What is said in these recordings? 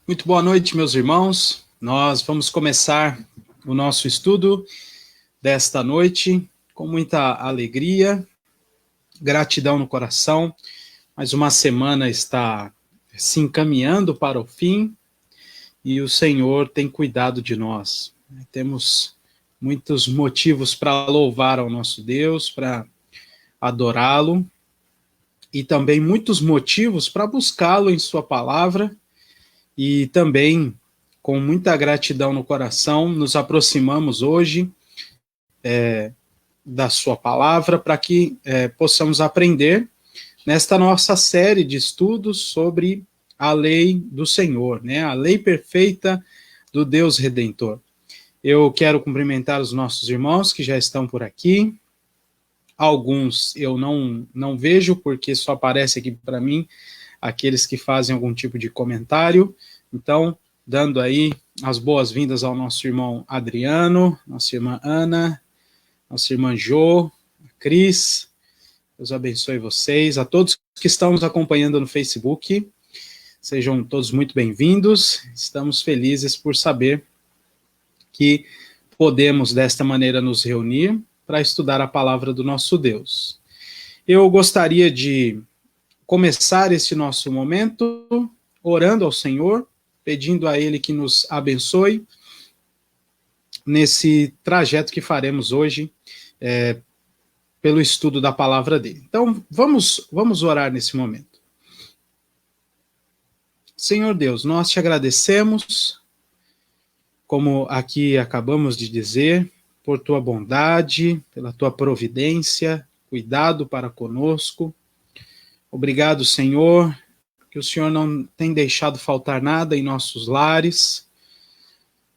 Muito boa noite, meus irmãos. Nós vamos começar o nosso estudo desta noite com muita alegria, gratidão no coração. Mais uma semana está se encaminhando para o fim e o Senhor tem cuidado de nós. Temos muitos motivos para louvar ao nosso Deus, para adorá-lo e também muitos motivos para buscá-lo em sua palavra e também com muita gratidão no coração, nos aproximamos hoje da sua palavra para que possamos aprender nesta nossa série de estudos sobre a lei do Senhor, né? A lei perfeita do Deus Redentor. Eu quero cumprimentar os nossos irmãos que já estão por aqui. Alguns eu não vejo, porque só aparece aqui para mim aqueles que fazem algum tipo de comentário. Então, dando aí as boas-vindas ao nosso irmão Adriano, nossa irmã Ana, nossa irmã Jo, Cris, Deus abençoe vocês, a todos que estão nos acompanhando no Facebook, sejam todos muito bem-vindos, estamos felizes por saber que podemos desta maneira nos reunir para estudar a palavra do nosso Deus. Eu gostaria de começar esse nosso momento orando ao Senhor, pedindo a Ele que nos abençoe nesse trajeto que faremos hoje pelo estudo da palavra dele. Então, vamos orar nesse momento. Senhor Deus, nós te agradecemos, como aqui acabamos de dizer, por tua bondade, pela tua providência, cuidado para conosco. Obrigado, Senhor, que o Senhor não tem deixado faltar nada em nossos lares,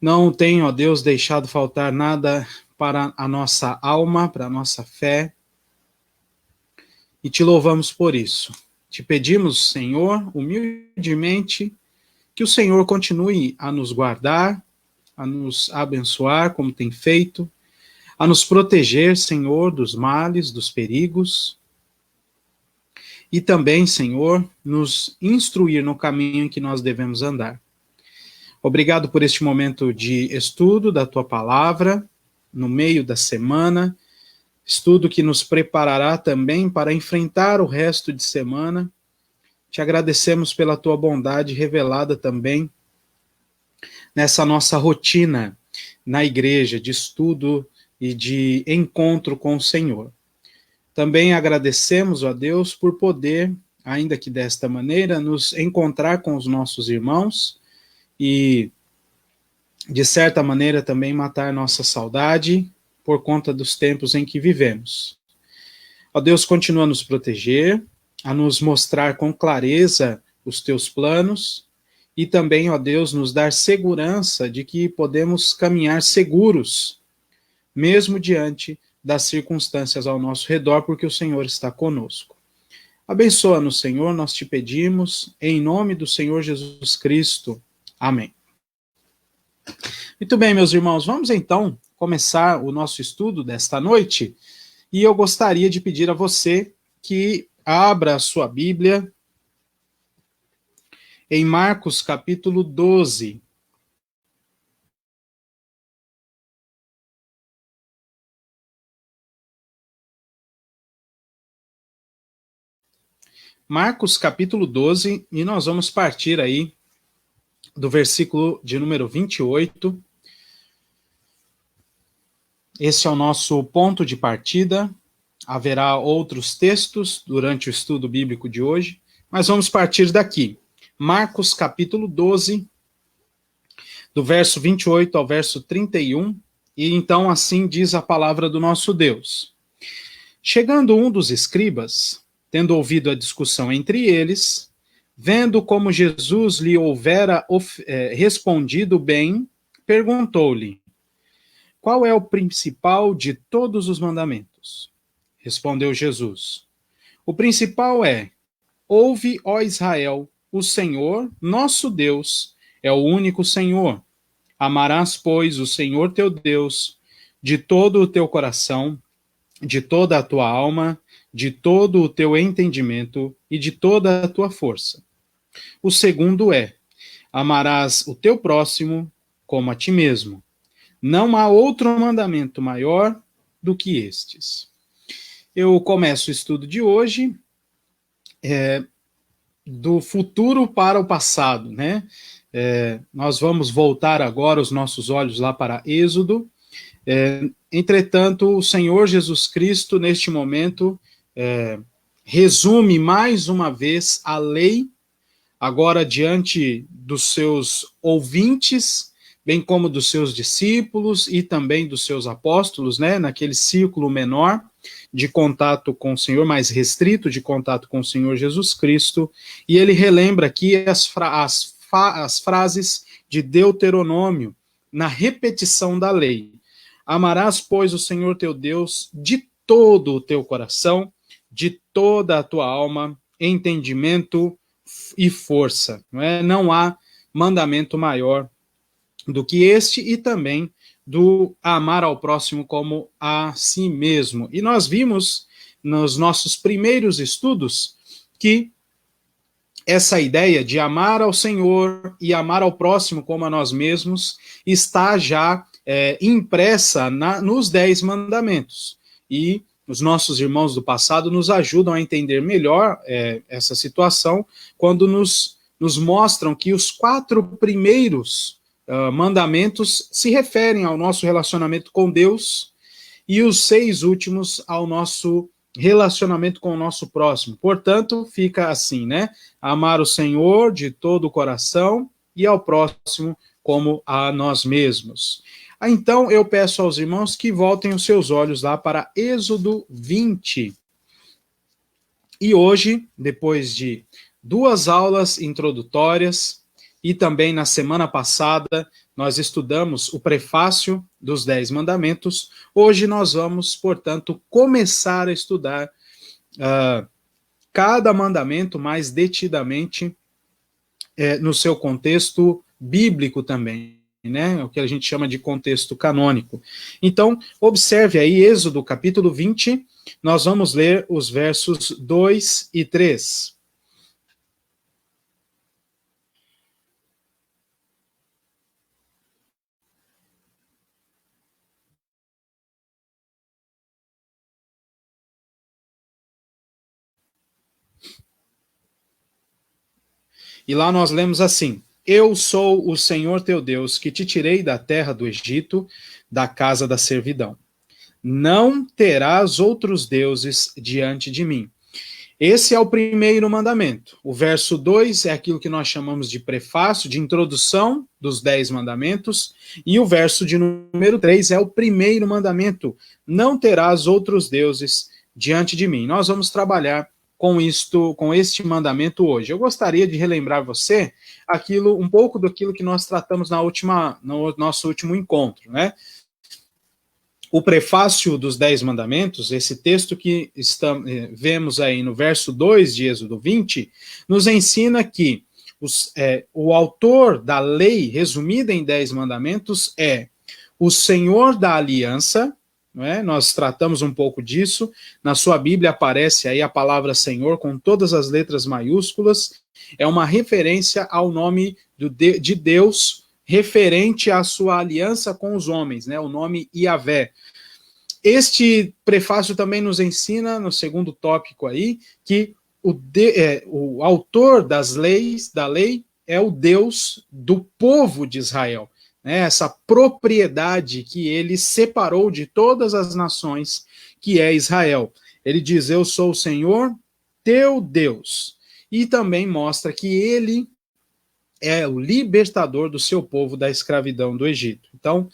não tem, ó Deus, deixado faltar nada para a nossa alma, para a nossa fé, e te louvamos por isso. Te pedimos, Senhor, humildemente, que o Senhor continue a nos guardar, a nos abençoar, como tem feito, a nos proteger, Senhor, dos males, dos perigos, e também, Senhor, nos instruir no caminho em que nós devemos andar. Obrigado por este momento de estudo da tua palavra, no meio da semana, estudo que nos preparará também para enfrentar o resto de semana. Te agradecemos pela tua bondade revelada também nessa nossa rotina na igreja de estudo e de encontro com o Senhor. Também agradecemos a Deus por poder, ainda que desta maneira, nos encontrar com os nossos irmãos e, de certa maneira, também matar nossa saudade por conta dos tempos em que vivemos. Ó Deus, continua a nos proteger, a nos mostrar com clareza os teus planos e também, ó Deus, nos dar segurança de que podemos caminhar seguros, mesmo diante das circunstâncias ao nosso redor, porque o Senhor está conosco. Abençoa-nos, Senhor, nós te pedimos, em nome do Senhor Jesus Cristo. Amém. Muito bem, meus irmãos, vamos então começar o nosso estudo desta noite, e eu gostaria de pedir a você que abra a sua Bíblia em Marcos capítulo 12. Marcos capítulo 12, e nós vamos partir aí do versículo de número 28. Esse é o nosso ponto de partida. Haverá outros textos durante o estudo bíblico de hoje, mas vamos partir daqui. Marcos capítulo 12, do verso 28 ao verso 31, e então assim diz a palavra do nosso Deus. Chegando um dos escribas, tendo ouvido a discussão entre eles, vendo como Jesus lhe houvera respondido bem, perguntou-lhe: qual é o principal de todos os mandamentos? Respondeu Jesus: o principal é: ouve, ó Israel, o Senhor, nosso Deus, é o único Senhor. Amarás, pois, o Senhor teu Deus de todo o teu coração, de toda a tua alma, de todo o teu entendimento e de toda a tua força. O segundo é: Amarás o teu próximo como a ti mesmo. Não há outro mandamento maior do que estes. Eu começo o estudo de hoje do futuro para o passado, né? Nós vamos voltar agora os nossos olhos lá para Êxodo. Entretanto, o Senhor Jesus Cristo, neste momento, resume mais uma vez a lei, agora diante dos seus ouvintes, bem como dos seus discípulos e também dos seus apóstolos, né, naquele círculo menor de contato com o Senhor, mais restrito de contato com o Senhor Jesus Cristo, e ele relembra aqui as frases de Deuteronômio, na repetição da lei. Amarás, pois, o Senhor teu Deus de todo o teu coração, de toda a tua alma, entendimento e força. Não há mandamento maior do que este, e também do amar ao próximo como a si mesmo. E nós vimos nos nossos primeiros estudos que essa ideia de amar ao Senhor e amar ao próximo como a nós mesmos está já impressa nos 10 mandamentos. E os nossos irmãos do passado nos ajudam a entender melhor essa situação quando nos mostram que os 4 primeiros mandamentos se referem ao nosso relacionamento com Deus e os 6 últimos ao nosso relacionamento com o nosso próximo. Portanto, fica assim, né? Amar o Senhor de todo o coração e ao próximo como a nós mesmos. Então, eu peço aos irmãos que voltem os seus olhos lá para Êxodo 20. E hoje, depois de 2 aulas introdutórias, e também na semana passada nós estudamos o prefácio dos 10 mandamentos, hoje nós vamos, portanto, começar a estudar cada mandamento mais detidamente no seu contexto bíblico também, né? O que a gente chama de contexto canônico. Então, observe aí Êxodo capítulo 20, nós vamos ler os versos 2 e 3. E lá nós lemos assim: Eu sou o Senhor teu Deus, que te tirei da terra do Egito, da casa da servidão. Não terás outros deuses diante de mim. Esse é o primeiro mandamento. O verso 2 é aquilo que nós chamamos de prefácio, de introdução dos 10 mandamentos. E o verso de número 3 é o primeiro mandamento. Não terás outros deuses diante de mim. Nós vamos trabalhar com este mandamento hoje. Eu gostaria de relembrar você um pouco daquilo que nós tratamos no nosso último encontro, né? O prefácio dos 10 mandamentos, esse texto que vemos aí no verso 2 de Êxodo 20, nos ensina que o autor da lei, resumida em 10 mandamentos, é o Senhor da aliança, não é? Nós tratamos um pouco disso, na sua Bíblia aparece aí a palavra Senhor com todas as letras maiúsculas, é uma referência ao nome de Deus, referente à sua aliança com os homens, né? O nome Iavé. Este prefácio também nos ensina, no segundo tópico aí, que o autor da lei, é o Deus do povo de Israel. Né? Essa propriedade que ele separou de todas as nações, que é Israel. Ele diz, eu sou o Senhor, teu Deus. E também mostra que ele é o libertador do seu povo da escravidão do Egito. Então,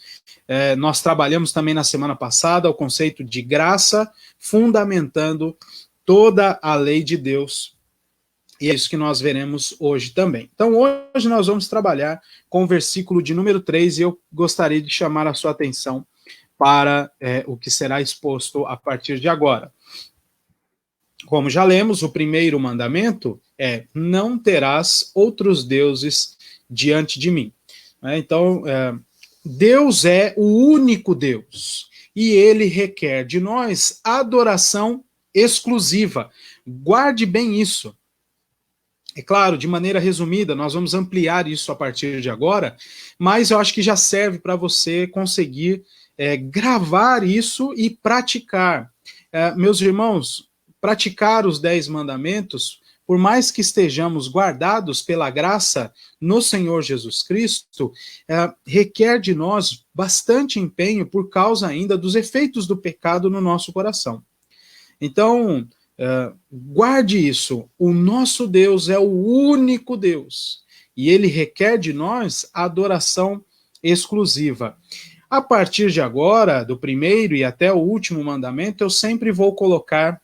nós trabalhamos também na semana passada o conceito de graça, fundamentando toda a lei de Deus. E é isso que nós veremos hoje também. Então, hoje nós vamos trabalhar com o versículo de número 3, e eu gostaria de chamar a sua atenção para o que será exposto a partir de agora. Como já lemos, o primeiro mandamento é: não terás outros deuses diante de mim. Então, Deus é o único Deus e ele requer de nós adoração exclusiva. Guarde bem isso. É claro, de maneira resumida, nós vamos ampliar isso a partir de agora, mas eu acho que já serve para você conseguir gravar isso e praticar. Meus irmãos, praticar os 10 mandamentos, por mais que estejamos guardados pela graça no Senhor Jesus Cristo, requer de nós bastante empenho por causa ainda dos efeitos do pecado no nosso coração. Então, guarde isso. O nosso Deus é o único Deus. E ele requer de nós adoração exclusiva. A partir de agora, do primeiro e até o último mandamento, eu sempre vou colocar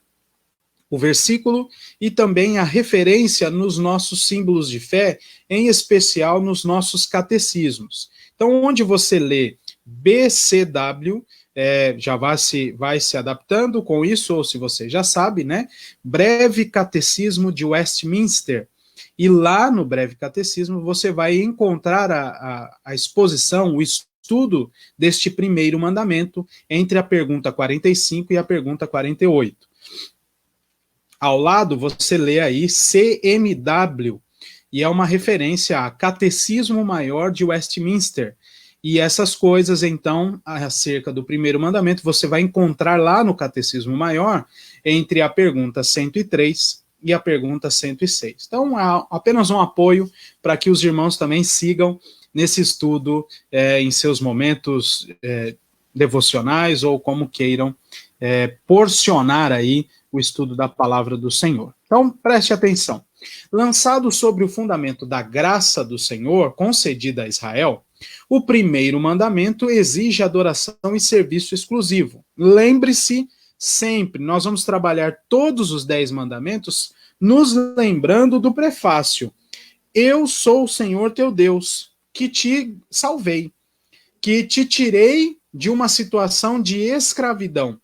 o versículo e também a referência nos nossos símbolos de fé, em especial nos nossos catecismos. Então, onde você lê BCW, já vai se adaptando com isso, ou se você já sabe, né? Breve Catecismo de Westminster. E lá no Breve Catecismo você vai encontrar a exposição, o estudo deste primeiro mandamento entre a pergunta 45 e a pergunta 48. Ao lado você lê aí CMW, e é uma referência a Catecismo Maior de Westminster. E essas coisas, então, acerca do primeiro mandamento, você vai encontrar lá no Catecismo Maior, entre a pergunta 103 e a pergunta 106. Então, há apenas um apoio para que os irmãos também sigam nesse estudo em seus momentos devocionais, ou como queiram porcionar aí o estudo da palavra do Senhor. Então, preste atenção. Lançado sobre o fundamento da graça do Senhor concedida a Israel, o primeiro mandamento exige adoração e serviço exclusivo. Lembre-se sempre, nós vamos trabalhar todos os 10 mandamentos nos lembrando do prefácio. Eu sou o Senhor teu Deus, que te salvei, que te tirei de uma situação de escravidão.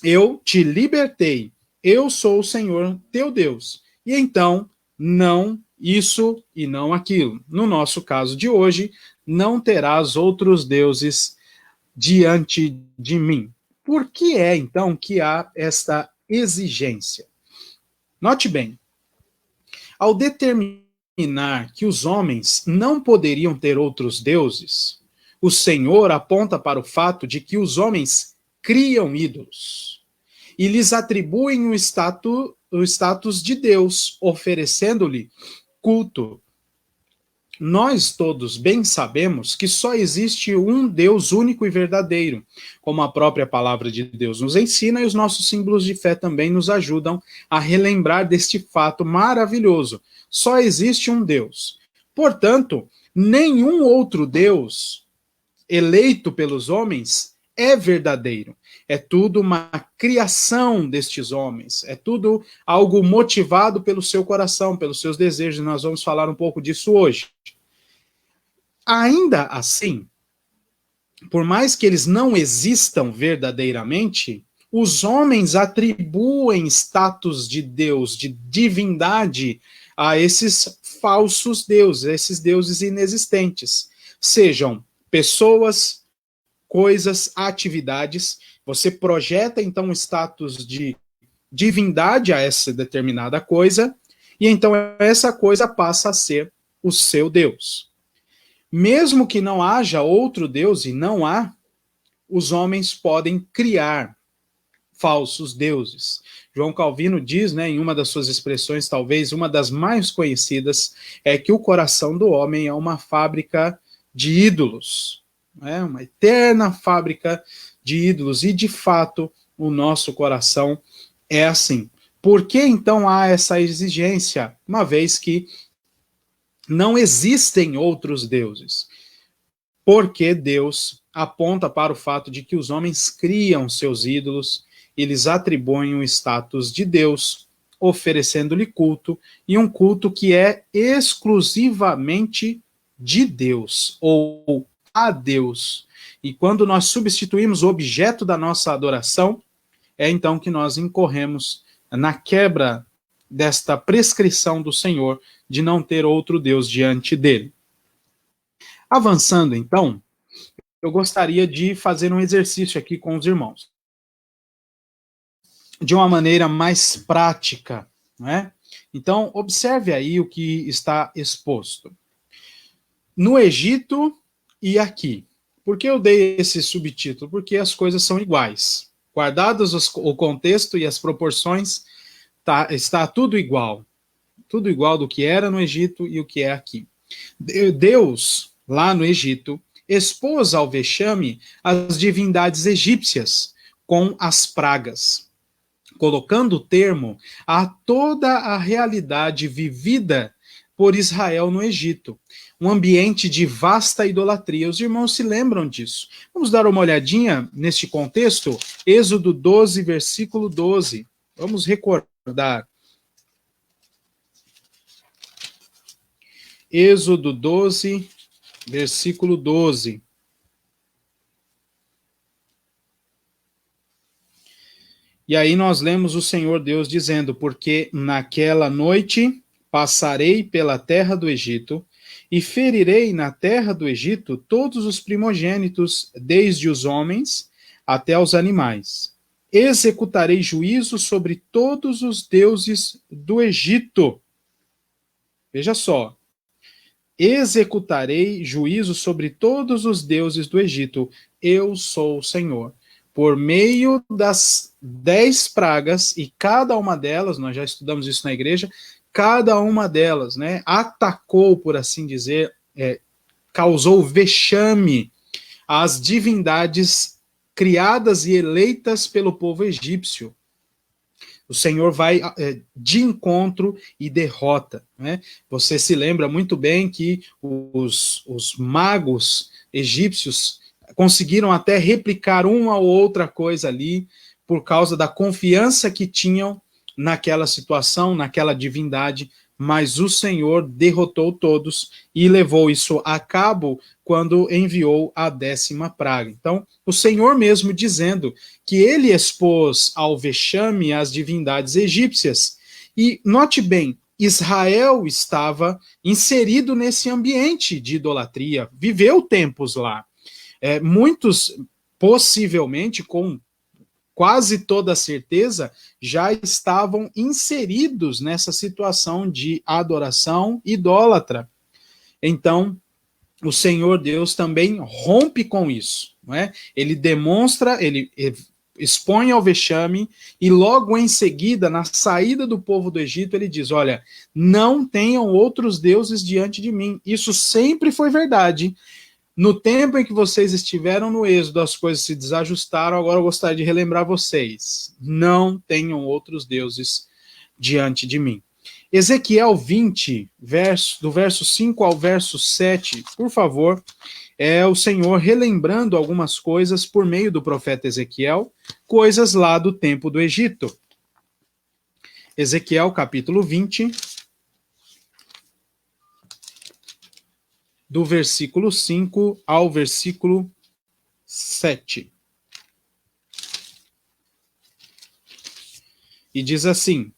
Eu te libertei. Eu sou o Senhor teu Deus. E então, não isso e não aquilo. No nosso caso de hoje, não terás outros deuses diante de mim. Por que é, então, que há esta exigência? Note bem, ao determinar que os homens não poderiam ter outros deuses, o Senhor aponta para o fato de que os homens criam ídolos e lhes atribuem o status de Deus, oferecendo-lhe culto. Nós todos bem sabemos que só existe um Deus único e verdadeiro, como a própria palavra de Deus nos ensina, e os nossos símbolos de fé também nos ajudam a relembrar deste fato maravilhoso. Só existe um Deus. Portanto, nenhum outro Deus eleito pelos homens é verdadeiro. É tudo uma criação destes homens. É tudo algo motivado pelo seu coração, pelos seus desejos. Nós vamos falar um pouco disso hoje. Ainda assim, por mais que eles não existam verdadeiramente, os homens atribuem status de Deus, de divindade, a esses falsos deuses, esses deuses inexistentes. Sejam pessoas, coisas, atividades. Você projeta, então, um status de divindade a essa determinada coisa, e então essa coisa passa a ser o seu Deus. Mesmo que não haja outro Deus, e não há, os homens podem criar falsos deuses. João Calvino diz, né, em uma das suas expressões, talvez uma das mais conhecidas, é que o coração do homem é uma fábrica de ídolos, né, uma eterna fábrica de ídolos, e de fato o nosso coração é assim. Por que então há essa exigência, uma vez que não existem outros deuses? Porque Deus aponta para o fato de que os homens criam seus ídolos, eles atribuem o status de Deus, oferecendo-lhe culto, e um culto que é exclusivamente de Deus, ou a Deus. E quando nós substituímos o objeto da nossa adoração, é então que nós incorremos na quebra desta prescrição do Senhor de não ter outro Deus diante dele. Avançando, então, eu gostaria de fazer um exercício aqui com os irmãos. De uma maneira mais prática, né? Então, observe aí o que está exposto. No Egito e aqui. Por que eu dei esse subtítulo? Porque as coisas são iguais. Guardados o contexto e as proporções, está tudo igual. Tudo igual do que era no Egito e o que é aqui. Deus, lá no Egito, expôs ao vexame as divindades egípcias com as pragas, colocando termo a toda a realidade vivida por Israel no Egito. Um ambiente de vasta idolatria. Os irmãos se lembram disso. Vamos dar uma olhadinha neste contexto? Êxodo 12, versículo 12. Vamos recordar. Êxodo 12, versículo 12. E aí nós lemos o Senhor Deus dizendo: porque naquela noite passarei pela terra do Egito e ferirei na terra do Egito todos os primogênitos, desde os homens até os animais. Executarei juízo sobre todos os deuses do Egito. Veja só. Executarei juízo sobre todos os deuses do Egito. Eu sou o Senhor. Por meio das 10 pragas, e cada uma delas, nós já estudamos isso na igreja, cada uma delas, né, atacou, por assim dizer, causou vexame às divindades criadas e eleitas pelo povo egípcio. O Senhor vai de encontro e derrota. Né? Você se lembra muito bem que os magos egípcios conseguiram até replicar uma ou outra coisa ali por causa da confiança que tinham naquela situação, naquela divindade, mas o Senhor derrotou todos e levou isso a cabo quando enviou a 10ª praga. Então, o Senhor mesmo dizendo que ele expôs ao vexame as divindades egípcias. E note bem, Israel estava inserido nesse ambiente de idolatria, viveu tempos lá. Muitos, possivelmente, com quase toda certeza, já estavam inseridos nessa situação de adoração idólatra. Então, o Senhor Deus também rompe com isso. Não é? Ele demonstra, ele expõe ao vexame, e logo em seguida, na saída do povo do Egito, ele diz: olha, não tenham outros deuses diante de mim. Isso sempre foi verdade. No tempo em que vocês estiveram no êxodo, as coisas se desajustaram. Agora eu gostaria de relembrar vocês: não tenham outros deuses diante de mim. Ezequiel 20, do verso 5 ao verso 7, por favor, é o Senhor relembrando algumas coisas por meio do profeta Ezequiel, coisas lá do tempo do Egito. Ezequiel capítulo 20, do versículo 5 ao versículo 7. E diz assim: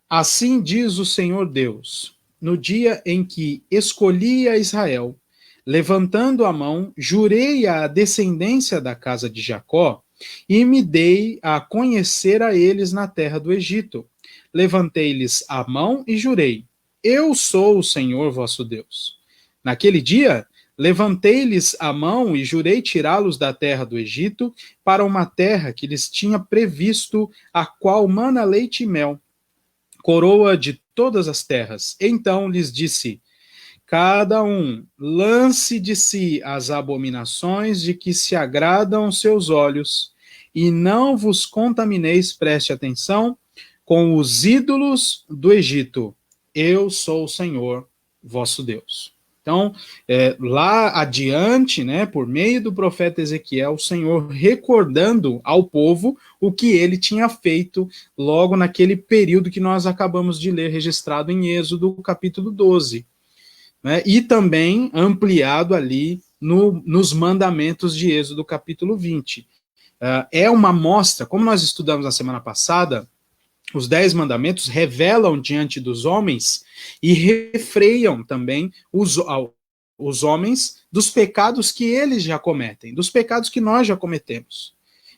assim diz o Senhor Deus, no dia em que escolhi a Israel, levantando a mão, jurei à descendência da casa de Jacó, e me dei a conhecer a eles na terra do Egito. Levantei-lhes a mão e jurei: eu sou o Senhor vosso Deus. Naquele dia, levantei-lhes a mão e jurei tirá-los da terra do Egito para uma terra que lhes tinha previsto, a qual mana leite e mel, coroa de todas as terras. Então lhes disse: cada um lance de si as abominações de que se agradam seus olhos, e não vos contamineis, preste atenção, com os ídolos do Egito. Eu sou o Senhor vosso Deus. Então, lá adiante, né, por meio do profeta Ezequiel, o Senhor recordando ao povo o que ele tinha feito logo naquele período que nós acabamos de ler, registrado em Êxodo, capítulo 12. Né, e também ampliado ali nos mandamentos de Êxodo, capítulo 20. É uma amostra, como nós estudamos na semana passada, os 10 mandamentos revelam diante dos homens e refreiam também os homens dos pecados que eles já cometem, dos pecados que nós já cometemos.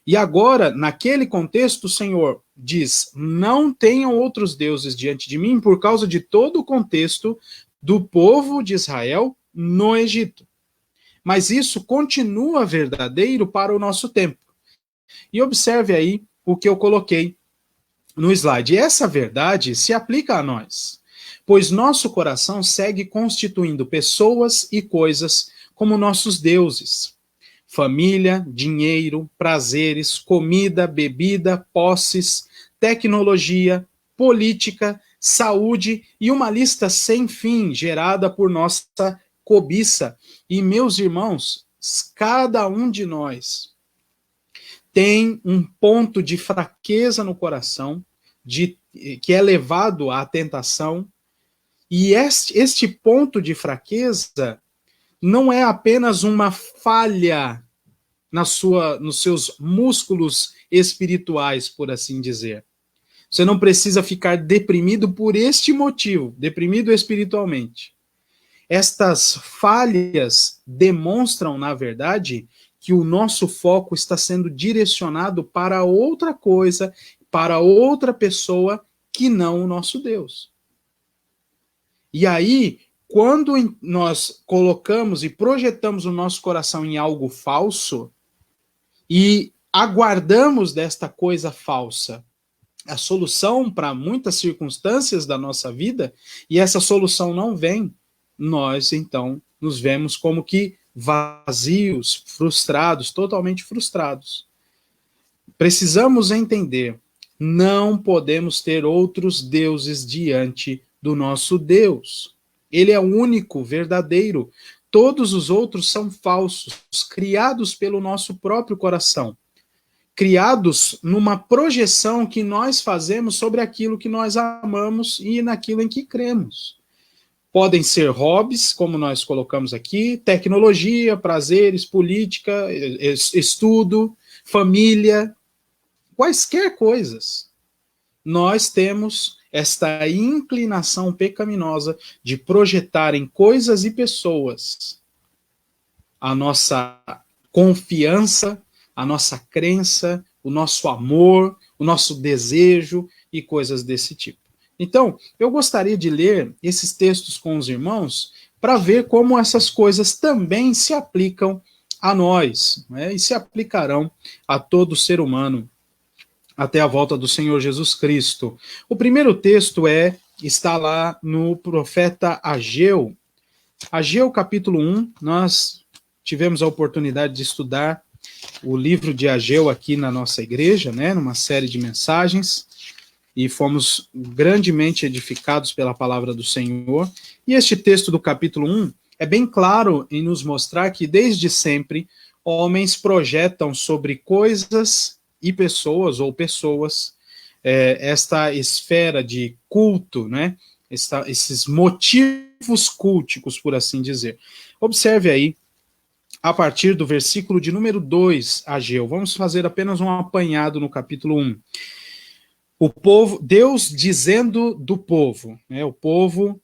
E agora, naquele contexto, o Senhor diz: não tenham outros deuses diante de mim, por causa de todo o contexto do povo de Israel no Egito. Mas isso continua verdadeiro para o nosso tempo. E observe aí o que eu coloquei no slide. Essa verdade se aplica a nós, pois nosso coração segue constituindo pessoas e coisas como nossos deuses. Família, dinheiro, prazeres, comida, bebida, posses, tecnologia, política, saúde e uma lista sem fim gerada por nossa cobiça. E, meus irmãos, cada um de nós tem um ponto de fraqueza no coração, que é levado à tentação, e este ponto de fraqueza não é apenas uma falha nos seus músculos espirituais, por assim dizer. Você não precisa ficar deprimido por este motivo, deprimido espiritualmente. Estas falhas demonstram, na verdade, que o nosso foco está sendo direcionado para outra coisa, para outra pessoa que não o nosso Deus. E aí, quando nós colocamos e projetamos o nosso coração em algo falso e aguardamos desta coisa falsa a solução para muitas circunstâncias da nossa vida, e essa solução não vem, nós então nos vemos como que vazios, frustrados, totalmente frustrados. Precisamos entender, não podemos ter outros deuses diante do nosso Deus. Ele é o único, verdadeiro. Todos os outros são falsos, criados pelo nosso próprio coração, criados numa projeção que nós fazemos sobre aquilo que nós amamos e naquilo em que cremos. Podem ser hobbies, como nós colocamos aqui, tecnologia, prazeres, política, estudo, família, quaisquer coisas. Nós temos esta inclinação pecaminosa de projetar em coisas e pessoas a nossa confiança, a nossa crença, o nosso amor, o nosso desejo e coisas desse tipo. Então, eu gostaria de ler esses textos com os irmãos para ver como essas coisas também se aplicam a nós, né, e se aplicarão a todo ser humano até a volta do Senhor Jesus Cristo. O primeiro texto está lá no profeta Ageu. Ageu, capítulo 1, nós tivemos a oportunidade de estudar o livro de Ageu aqui na nossa igreja, né, numa série de mensagens, e fomos grandemente edificados pela palavra do Senhor. E este texto do capítulo 1 é bem claro em nos mostrar que, desde sempre, homens projetam sobre coisas e pessoas, ou pessoas, esta esfera de culto, né, esses motivos culticos, por assim dizer. Observe aí, a partir do versículo de número 2, Ageu. Vamos fazer apenas um apanhado no capítulo 1. O povo, Deus dizendo do povo, né? O povo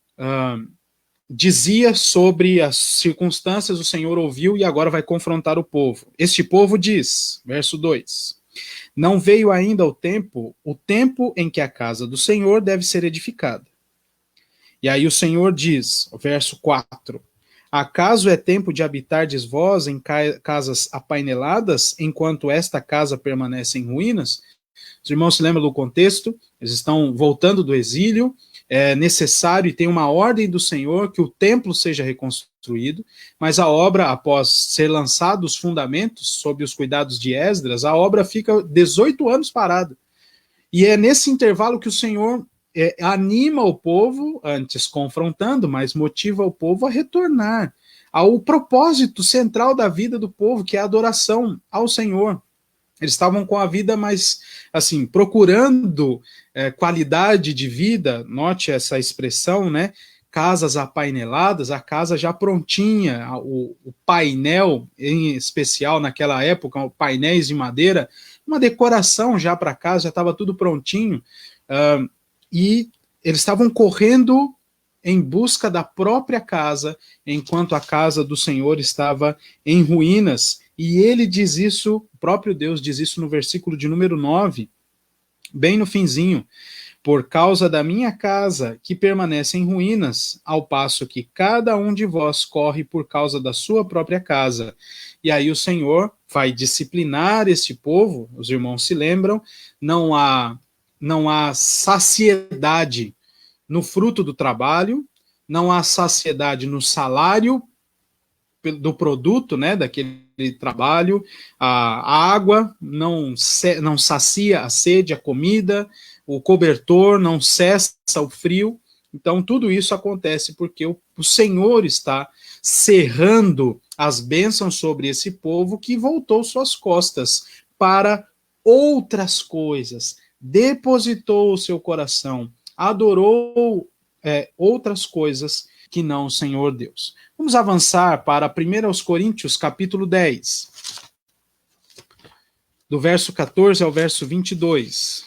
dizia sobre as circunstâncias, o Senhor ouviu e agora vai confrontar o povo. Este povo diz, verso 2, não veio ainda o tempo em que a casa do Senhor deve ser edificada. E aí o Senhor diz, verso 4, acaso é tempo de habitardes vós em casas apaineladas, enquanto esta casa permanece em ruínas? Os irmãos se lembram do contexto? Eles estão voltando do exílio, é necessário e tem uma ordem do Senhor que o templo seja reconstruído, mas a obra, após ser lançados os fundamentos, sob os cuidados de Esdras, a obra fica 18 anos parada. E é nesse intervalo que o Senhor anima o povo, antes confrontando, mas motiva o povo a retornar ao propósito central da vida do povo, que é a adoração ao Senhor. Eles estavam com a vida mais, assim, procurando qualidade de vida, note essa expressão, né? Casas apaineladas, a casa já prontinha, o painel, em especial naquela época, painéis de madeira, uma decoração já para casa, já estava tudo prontinho, e eles estavam correndo em busca da própria casa, enquanto a casa do Senhor estava em ruínas. E ele diz isso, o próprio Deus diz isso no versículo de número 9, bem no finzinho: por causa da minha casa, que permanece em ruínas, ao passo que cada um de vós corre por causa da sua própria casa. E aí o Senhor vai disciplinar este povo, os irmãos se lembram, não há saciedade no fruto do trabalho, não há saciedade no salário do produto, né, daquele trabalho, a água não sacia a sede, a comida, o cobertor não cessa o frio. Então, tudo isso acontece porque o Senhor está cerrando as bênçãos sobre esse povo que voltou suas costas para outras coisas, depositou o seu coração, adorou outras coisas que não o Senhor Deus. Vamos avançar para 1 Coríntios, capítulo 10, do verso 14 ao verso 22.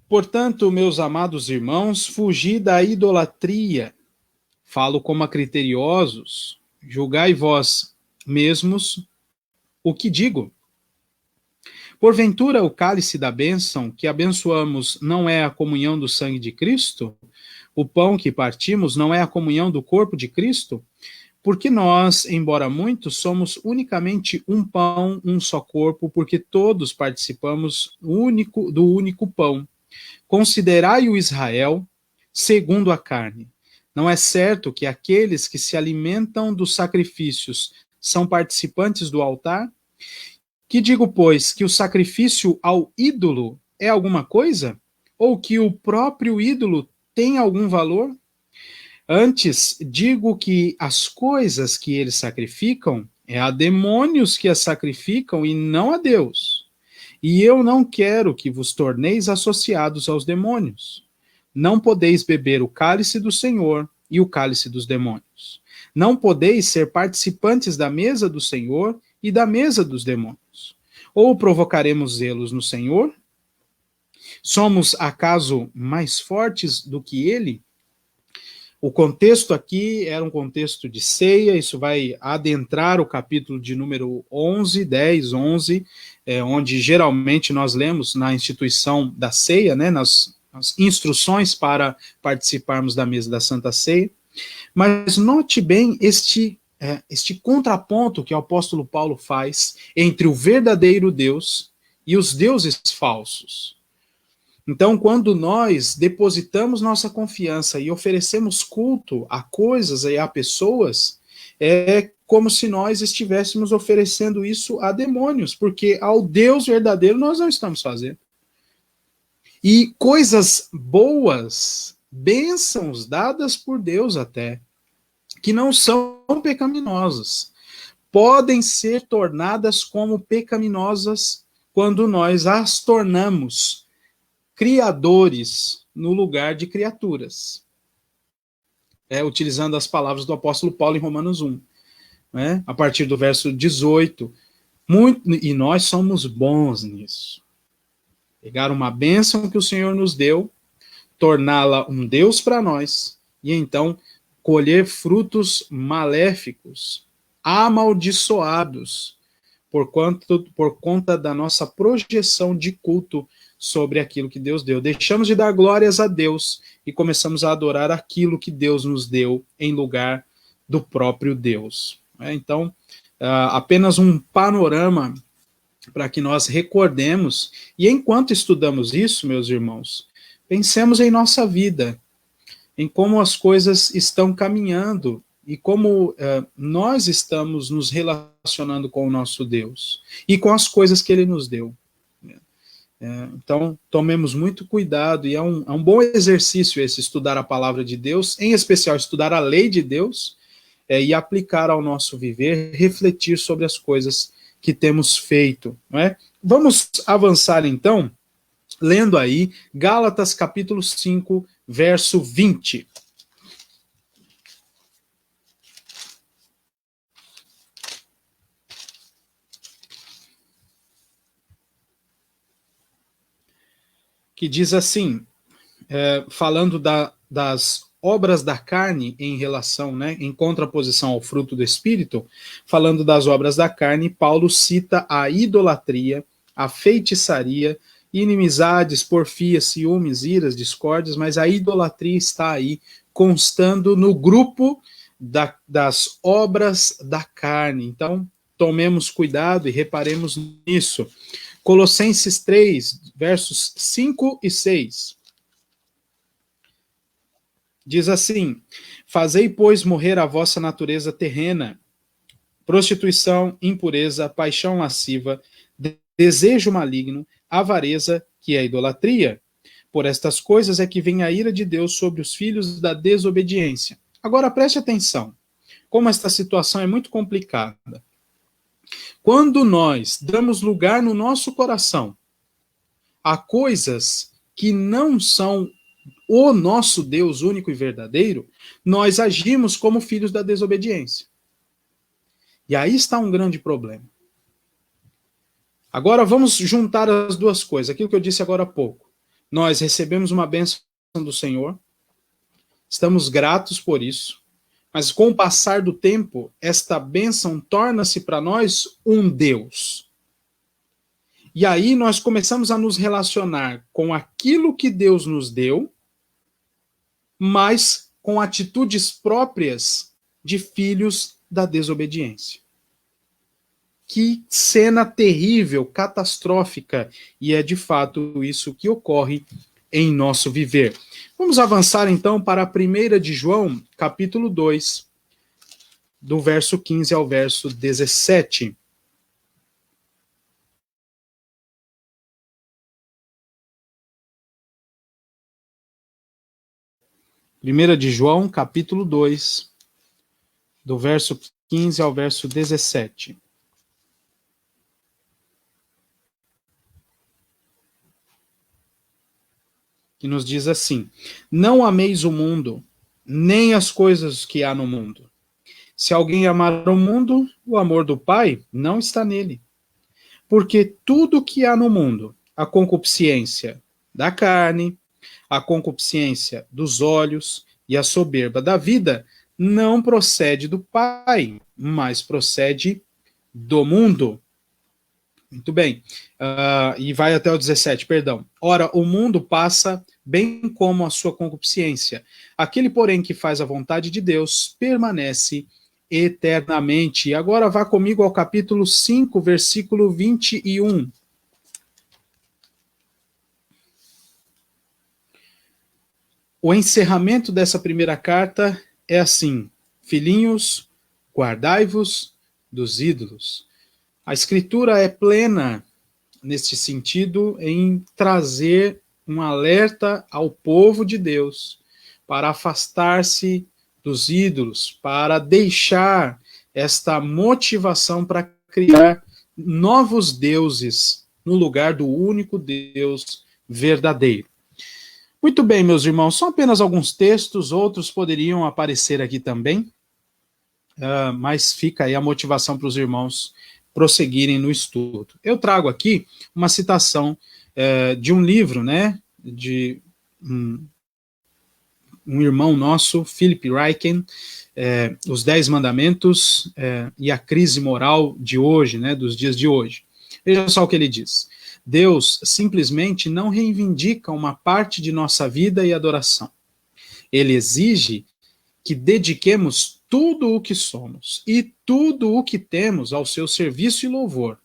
Portanto, meus amados irmãos, fugi da idolatria. Falo como a criteriosos, julgai vós mesmos o que digo. Porventura, o cálice da bênção que abençoamos não é a comunhão do sangue de Cristo? O pão que partimos não é a comunhão do corpo de Cristo? Porque nós, embora muitos, somos unicamente um pão, um só corpo, porque todos participamos do único pão. Considerai o Israel segundo a carne. Não é certo que aqueles que se alimentam dos sacrifícios são participantes do altar? Que digo, pois, que o sacrifício ao ídolo é alguma coisa? Ou que o próprio ídolo tem algum valor? Antes, digo que as coisas que eles sacrificam é a demônios que as sacrificam e não a Deus. E eu não quero que vos torneis associados aos demônios. Não podeis beber o cálice do Senhor e o cálice dos demônios. Não podeis ser participantes da mesa do Senhor e da mesa dos demônios. Ou provocaremos zelos no Senhor? Somos acaso mais fortes do que ele? O contexto aqui era um contexto de ceia, isso vai adentrar o capítulo de número 11, 10, 11, onde geralmente nós lemos na instituição da ceia, né, nas instruções para participarmos da mesa da Santa Ceia. Mas note bem este contraponto que o apóstolo Paulo faz entre o verdadeiro Deus e os deuses falsos. Então, quando nós depositamos nossa confiança e oferecemos culto a coisas e a pessoas, é como se nós estivéssemos oferecendo isso a demônios, porque ao Deus verdadeiro nós não estamos fazendo. E coisas boas, bênçãos dadas por Deus até, que não são pecaminosas, podem ser tornadas como pecaminosas quando nós as tornamos criadores no lugar de criaturas. Utilizando as palavras do apóstolo Paulo em Romanos 1, né? A partir do verso 18. E nós somos bons nisso. Pegar uma bênção que o Senhor nos deu, torná-la um Deus para nós, e então colher frutos maléficos, amaldiçoados, por conta da nossa projeção de culto sobre aquilo que Deus deu. Deixamos de dar glórias a Deus e começamos a adorar aquilo que Deus nos deu em lugar do próprio Deus. Então, apenas um panorama para que nós recordemos, e enquanto estudamos isso, meus irmãos, pensemos em nossa vida, em como as coisas estão caminhando e como nós estamos nos relacionando com o nosso Deus e com as coisas que Ele nos deu. Então, tomemos muito cuidado, e é um bom exercício esse, estudar a palavra de Deus, em especial estudar a lei de Deus, e aplicar ao nosso viver, refletir sobre as coisas que temos feito. Não é? Vamos avançar então, lendo aí Gálatas capítulo 5, verso 20. Que diz assim: falando das obras da carne em relação, né, em contraposição ao fruto do Espírito, falando das obras da carne, Paulo cita a idolatria, a feitiçaria, inimizades, porfias, ciúmes, iras, discórdias, mas a idolatria está aí, constando no grupo das obras da carne. Então, tomemos cuidado e reparemos nisso. Colossenses 3, versos 5 e 6. Diz assim: fazei, pois, morrer a vossa natureza terrena, prostituição, impureza, paixão lasciva, desejo maligno, avareza, que é idolatria. Por estas coisas é que vem a ira de Deus sobre os filhos da desobediência. Agora preste atenção, como esta situação é muito complicada. Quando nós damos lugar no nosso coração a coisas que não são o nosso Deus único e verdadeiro, nós agimos como filhos da desobediência. E aí está um grande problema. Agora vamos juntar as duas coisas, aquilo que eu disse agora há pouco. Nós recebemos uma bênção do Senhor, estamos gratos por isso, mas com o passar do tempo, esta bênção torna-se para nós um Deus. E aí nós começamos a nos relacionar com aquilo que Deus nos deu, mas com atitudes próprias de filhos da desobediência. Que cena terrível, catastrófica, e é de fato isso que ocorre em nosso viver. Vamos avançar então para a 1 de João, capítulo 2, do verso 15 ao verso 17. Primeira de João, capítulo 2, do verso 15 ao verso 17. Que nos diz assim: não ameis o mundo, nem as coisas que há no mundo. Se alguém amar o mundo, o amor do Pai não está nele. Porque tudo que há no mundo, a concupiscência da carne, a concupiscência dos olhos e a soberba da vida, não procede do Pai, mas procede do mundo. Muito bem. E vai até o 17, perdão. Ora, o mundo passa bem como a sua concupiscência. Aquele, porém, que faz a vontade de Deus, permanece eternamente. E agora vá comigo ao capítulo 5, versículo 21. O encerramento dessa primeira carta é assim: filhinhos, guardai-vos dos ídolos. A Escritura é plena neste sentido em trazer um alerta ao povo de Deus para afastar-se dos ídolos, para deixar esta motivação para criar novos deuses no lugar do único Deus verdadeiro. Muito bem, meus irmãos, são apenas alguns textos, outros poderiam aparecer aqui também, mas fica aí a motivação para os irmãos prosseguirem no estudo. Eu trago aqui uma citação de um livro, né, de um irmão nosso, Philip Ryken, Os 10 Mandamentos e a Crise Moral de hoje, né, dos dias de hoje. Veja só o que ele diz. Deus simplesmente não reivindica uma parte de nossa vida e adoração. Ele exige que dediquemos tudo o que somos e tudo o que temos ao seu serviço e louvor.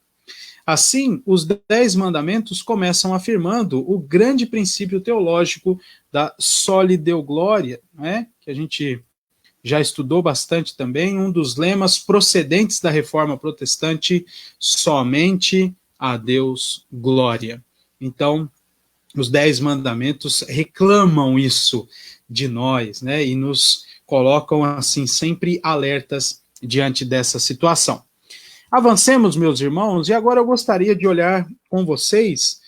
Assim, os 10 mandamentos começam afirmando o grande princípio teológico da soli deo gloria, né? Que a gente já estudou bastante também, um dos lemas procedentes da Reforma Protestante: somente a Deus glória. Então, os 10 mandamentos reclamam isso de nós, né? E nos colocam, assim, sempre alertas diante dessa situação. Avancemos, meus irmãos, e agora eu gostaria de olhar com vocês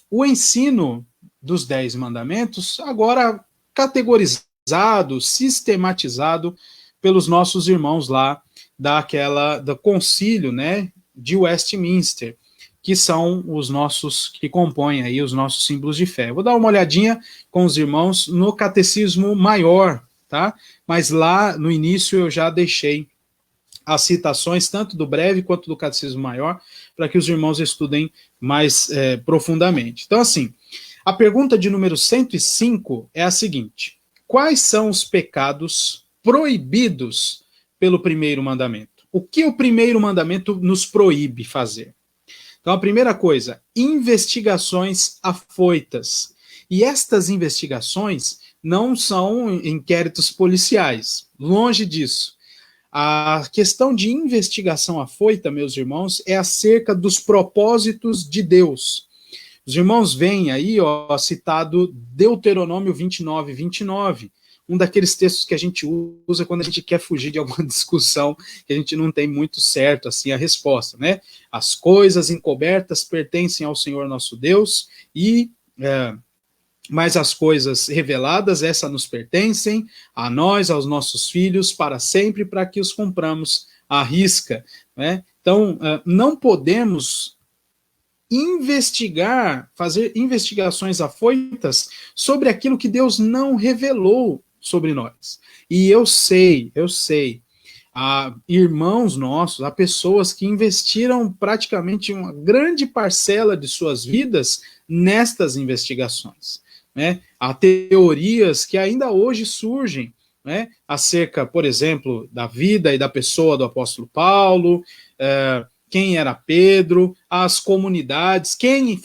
o ensino dos 10 mandamentos, agora categorizado, sistematizado pelos nossos irmãos lá do concílio, né, de Westminster, que são os nossos, que compõem aí os nossos símbolos de fé. Eu vou dar uma olhadinha com os irmãos no Catecismo Maior, tá? Mas lá no início eu já deixei as citações, tanto do breve quanto do Catecismo Maior, para que os irmãos estudem mais profundamente. Então, assim, a pergunta de número 105 é a seguinte: quais são os pecados proibidos pelo primeiro mandamento? O que o primeiro mandamento nos proíbe fazer? Então, a primeira coisa, investigações afoitas. E estas investigações não são inquéritos policiais, longe disso. A questão de investigação afoita, meus irmãos, é acerca dos propósitos de Deus. Os irmãos veem aí, ó, citado Deuteronômio 29, 29, um daqueles textos que a gente usa quando a gente quer fugir de alguma discussão que a gente não tem muito certo assim a resposta, né? As coisas encobertas pertencem ao Senhor nosso Deus mas as coisas reveladas, essas nos pertencem, a nós, aos nossos filhos, para sempre, para que os cumpramos à risca, né? Então, não podemos fazer investigações afoitas sobre aquilo que Deus não revelou sobre nós. E eu sei, há irmãos nossos, há pessoas que investiram praticamente uma grande parcela de suas vidas nestas investigações, né? Há teorias que ainda hoje surgem, né, acerca, por exemplo, da vida e da pessoa do apóstolo Paulo, quem era Pedro, as comunidades, quem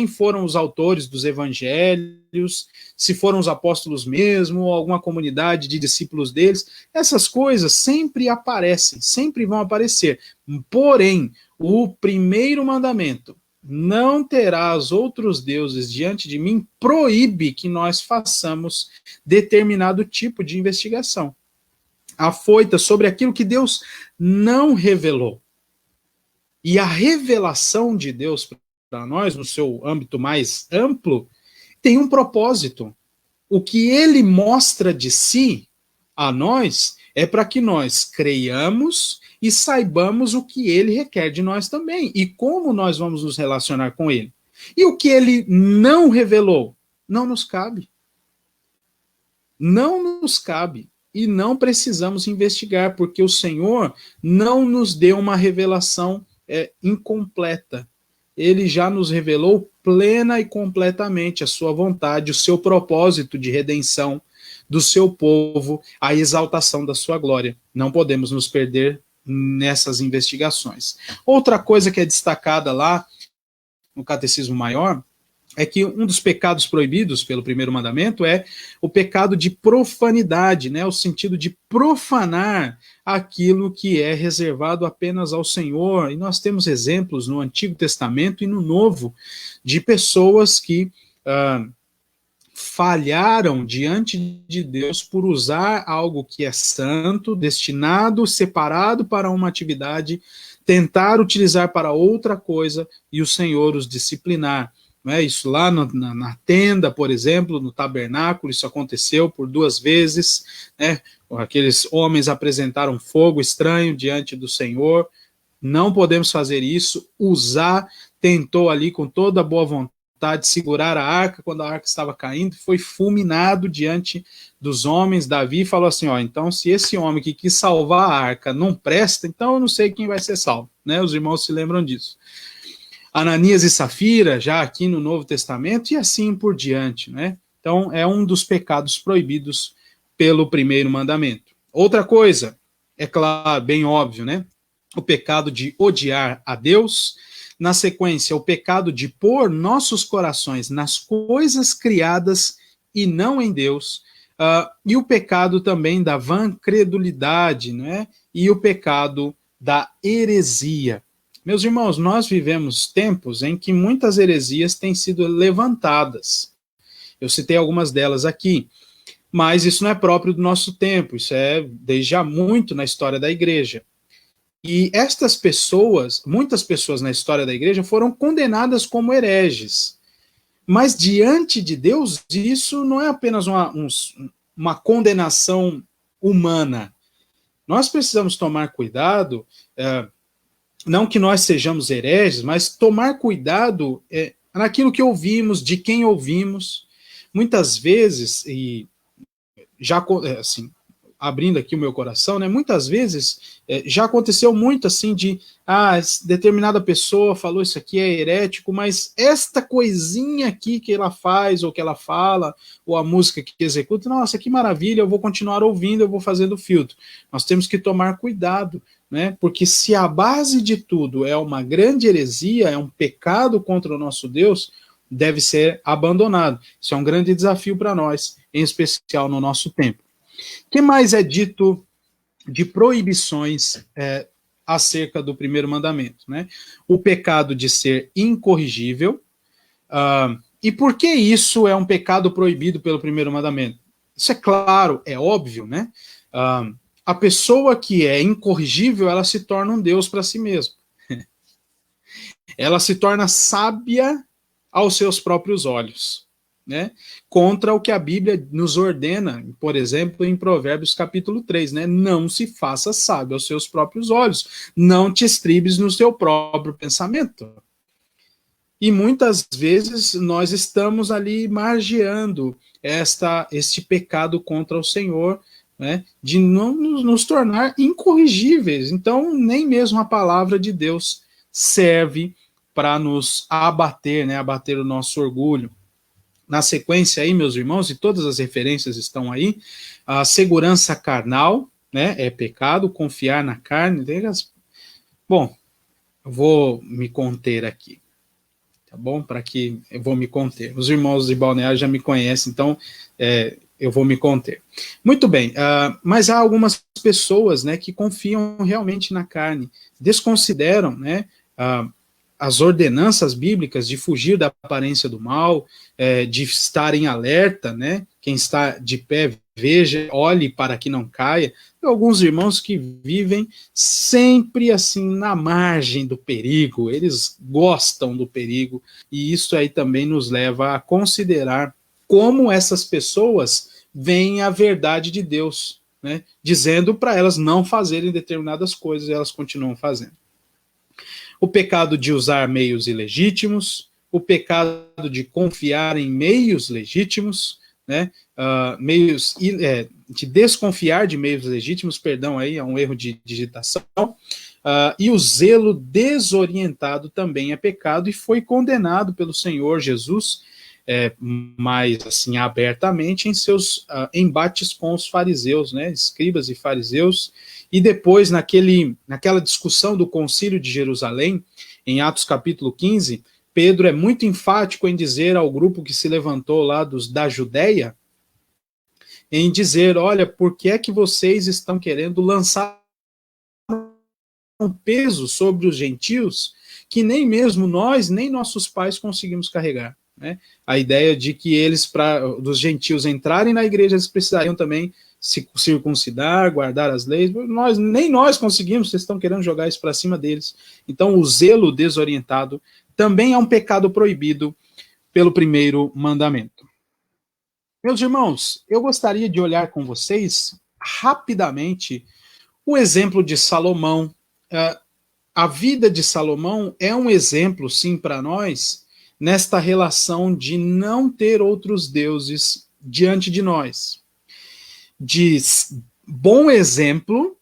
foram os autores dos evangelhos, se foram os apóstolos mesmo, ou alguma comunidade de discípulos deles. Essas coisas sempre aparecem, sempre vão aparecer. Porém, o primeiro mandamento, não terás outros deuses diante de mim, proíbe que nós façamos determinado tipo de investigação afoita sobre aquilo que Deus não revelou. E a revelação de Deus para nós, no seu âmbito mais amplo, tem um propósito. O que ele mostra de si a nós é para que nós creiamos e saibamos o que ele requer de nós também e como nós vamos nos relacionar com ele. E o que ele não revelou, não nos cabe. Não nos cabe. E não precisamos investigar, porque o Senhor não nos deu uma revelação incompleta. Ele já nos revelou plena e completamente a sua vontade, o seu propósito de redenção do seu povo, a exaltação da sua glória. Não podemos nos perder nessas investigações. Outra coisa que é destacada lá no Catecismo Maior é que um dos pecados proibidos pelo primeiro mandamento é o pecado de profanidade, né? O sentido de profanar aquilo que é reservado apenas ao Senhor. E nós temos exemplos no Antigo Testamento e no Novo de pessoas que falharam diante de Deus por usar algo que é santo, destinado, separado para uma atividade, tentar utilizar para outra coisa e o Senhor os disciplinar. Isso lá na tenda, por exemplo, no tabernáculo, isso aconteceu por 2 vezes, né? Aqueles homens apresentaram fogo estranho diante do Senhor. Não podemos fazer isso. Uzá tentou ali com toda a boa vontade segurar a arca quando a arca estava caindo, foi fulminado diante dos homens. Davi falou assim, então se esse homem que quis salvar a arca não presta, então eu não sei quem vai ser salvo, né? Os irmãos se lembram disso. Ananias e Safira, já aqui no Novo Testamento, e assim por diante, né? Então, é um dos pecados proibidos pelo primeiro mandamento. Outra coisa, é claro, bem óbvio, né? O pecado de odiar a Deus. Na sequência, o pecado de pôr nossos corações nas coisas criadas e não em Deus. E o pecado também da vã-credulidade, né? E o pecado da heresia. Meus irmãos, nós vivemos tempos em que muitas heresias têm sido levantadas. Eu citei algumas delas aqui, mas isso não é próprio do nosso tempo, isso é desde há muito na história da igreja. E estas pessoas, muitas pessoas na história da igreja foram condenadas como hereges. Mas diante de Deus, isso não é apenas uma condenação humana. Nós precisamos tomar cuidado não que nós sejamos hereges, mas tomar cuidado naquilo que ouvimos, de quem ouvimos. Muitas vezes, e já assim, abrindo aqui o meu coração, né? Muitas vezes já aconteceu muito assim de determinada pessoa falou isso aqui é herético, mas esta coisinha aqui que ela faz ou que ela fala, ou a música que executa, nossa, que maravilha, eu vou continuar ouvindo, eu vou fazendo filtro. Nós temos que tomar cuidado, né? Porque se a base de tudo é uma grande heresia, é um pecado contra o nosso Deus, deve ser abandonado. Isso é um grande desafio para nós, em especial no nosso tempo. O que mais é dito de proibições acerca do primeiro mandamento? Né? O pecado de ser incorrigível. E por que isso é um pecado proibido pelo primeiro mandamento? Isso é claro, é óbvio, né? A pessoa que é incorrigível, ela se torna um Deus para si mesma. Ela se torna sábia aos seus próprios olhos, né? Contra o que a Bíblia nos ordena, por exemplo, em Provérbios capítulo 3, né? Não se faça sábio aos seus próprios olhos, não te estribes no seu próprio pensamento. E muitas vezes nós estamos ali margeando este pecado contra o Senhor, né? De não nos tornar incorrigíveis. Então, nem mesmo a palavra de Deus serve para nos abater, né? Abater o nosso orgulho. Na sequência aí, meus irmãos, e todas as referências estão aí, a segurança carnal, né, é pecado, confiar na carne. Bom, eu vou me conter aqui, tá bom? Para que eu vou me conter. Os irmãos de Balneário já me conhecem, então eu vou me conter. Muito bem, mas há algumas pessoas, né, que confiam realmente na carne, desconsideram, né, as ordenanças bíblicas de fugir da aparência do mal, de estar em alerta, né? Quem está de pé, veja, olhe para que não caia. Tem alguns irmãos que vivem sempre assim na margem do perigo, eles gostam do perigo, e isso aí também nos leva a considerar como essas pessoas veem a verdade de Deus, né? Dizendo para elas não fazerem determinadas coisas, e elas continuam fazendo. O pecado de usar meios ilegítimos, o pecado de confiar em meios legítimos, né? De desconfiar de meios legítimos, perdão, aí é um erro de digitação, e o zelo desorientado também é pecado e foi condenado pelo Senhor Jesus, mais assim abertamente em seus embates com os fariseus, né? Escribas e fariseus. E depois, naquela discussão do Concílio de Jerusalém, em Atos capítulo 15, Pedro é muito enfático em dizer ao grupo que se levantou lá da Judéia, em dizer, olha, por que é que vocês estão querendo lançar um peso sobre os gentios que nem mesmo nós, nem nossos pais conseguimos carregar? Né? A ideia de que eles, dos gentios entrarem na igreja, eles precisariam também se circuncidar, guardar as leis. Nem nós conseguimos, vocês estão querendo jogar isso para cima deles. Então, o zelo desorientado também é um pecado proibido pelo primeiro mandamento. Meus irmãos, eu gostaria de olhar com vocês rapidamente o exemplo de Salomão. A vida de Salomão é um exemplo, sim, para nós, nesta relação de não ter outros deuses diante de nós. De bom exemplo,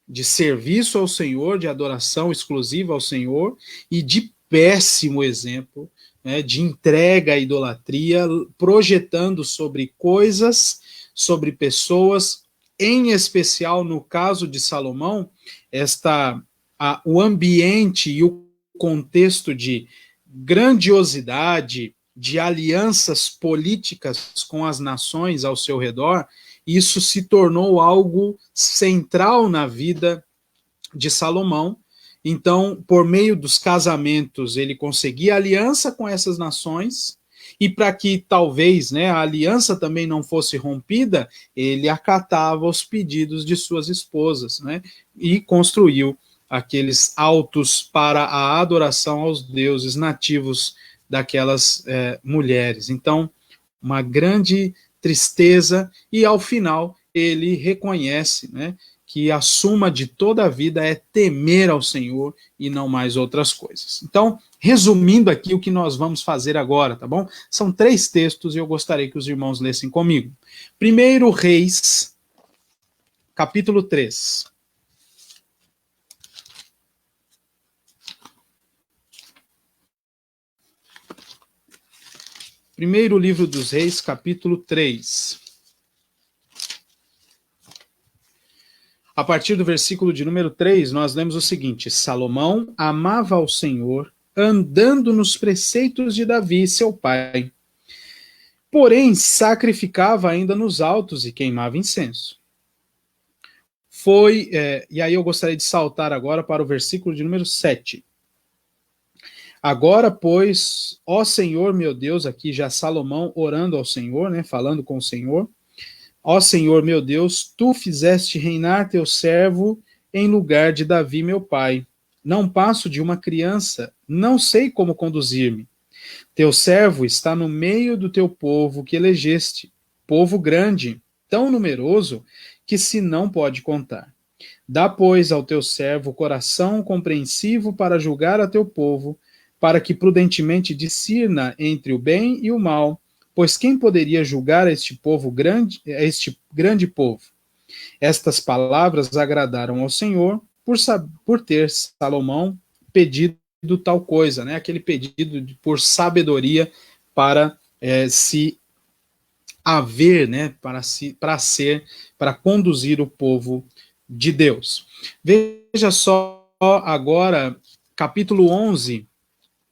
de serviço ao Senhor, de adoração exclusiva ao Senhor, e de péssimo exemplo, né, de entrega à idolatria, projetando sobre coisas, sobre pessoas, em especial no caso de Salomão, o ambiente e o contexto de grandiosidade, de alianças políticas com as nações ao seu redor, isso se tornou algo central na vida de Salomão. Então, por meio dos casamentos, ele conseguia aliança com essas nações, e para que talvez, né, a aliança também não fosse rompida, ele acatava os pedidos de suas esposas, né, e construiu aqueles altos para a adoração aos deuses nativos daquelas mulheres. Então, uma grande tristeza, e ao final ele reconhece, né, que a suma de toda a vida é temer ao Senhor e não mais outras coisas. Então, resumindo aqui o que nós vamos fazer agora, tá bom? São 3 textos e eu gostaria que os irmãos lessem comigo. Primeiro Reis, capítulo 3. Primeiro livro dos Reis, capítulo 3. A partir do versículo de número 3, nós lemos o seguinte: Salomão amava ao Senhor, andando nos preceitos de Davi, seu pai. Porém, sacrificava ainda nos altos e queimava incenso. E aí eu gostaria de saltar agora para o versículo de número 7. Agora, pois, ó Senhor meu Deus, aqui já Salomão orando ao Senhor, né, falando com o Senhor. Ó Senhor meu Deus, tu fizeste reinar teu servo em lugar de Davi meu pai. Não passo de uma criança, não sei como conduzir-me. Teu servo está no meio do teu povo que elegeste, povo grande, tão numeroso, que se não pode contar. Dá, pois, ao teu servo coração compreensivo para julgar a teu povo, para que prudentemente discirna entre o bem e o mal, pois quem poderia julgar este grande povo? Estas palavras agradaram ao Senhor por ter Salomão pedido tal coisa, né? Aquele pedido por sabedoria para se haver, né? Para conduzir o povo de Deus. Veja só agora, capítulo 11,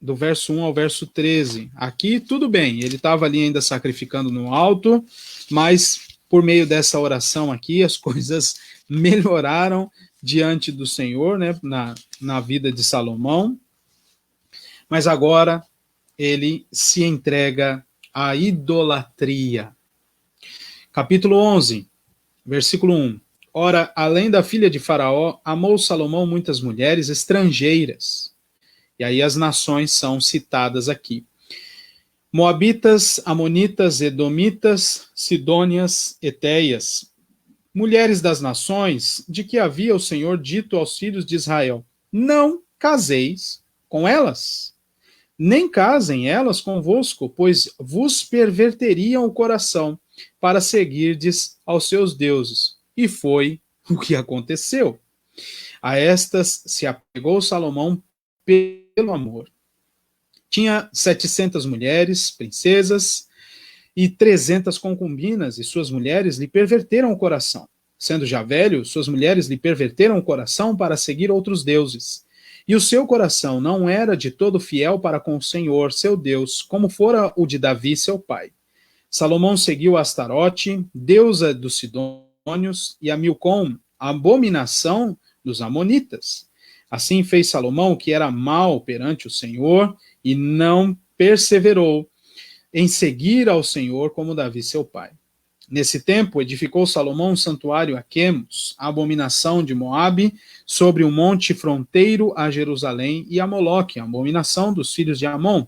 do verso 1 ao verso 13. Aqui, tudo bem, ele estava ali ainda sacrificando no alto, mas por meio dessa oração aqui, as coisas melhoraram diante do Senhor, né, na vida de Salomão. Mas agora ele se entrega à idolatria. Capítulo 11, versículo 1. Ora, além da filha de Faraó, amou Salomão muitas mulheres estrangeiras. E aí as nações são citadas aqui: Moabitas, Amonitas, Edomitas, Sidônias, Etéias, mulheres das nações, de que havia o Senhor dito aos filhos de Israel: não caseis com elas, nem casem elas convosco, pois vos perverteriam o coração para seguirdes aos seus deuses. E foi o que aconteceu. A estas se apegou Salomão pelo amor. Tinha 700 mulheres, princesas, e 300 concubinas, e suas mulheres lhe perverteram o coração. Sendo já velho, suas mulheres lhe perverteram o coração para seguir outros deuses. E o seu coração não era de todo fiel para com o Senhor, seu Deus, como fora o de Davi, seu pai. Salomão seguiu a Astarote, deusa dos Sidônios, e a Milcom, a abominação dos Amonitas. Assim fez Salomão o que era mal perante o Senhor, e não perseverou em seguir ao Senhor como Davi, seu pai. Nesse tempo, edificou Salomão um santuário a Quemos, a abominação de Moabe, sobre um monte fronteiro a Jerusalém, e a Moloque, a abominação dos filhos de Amon.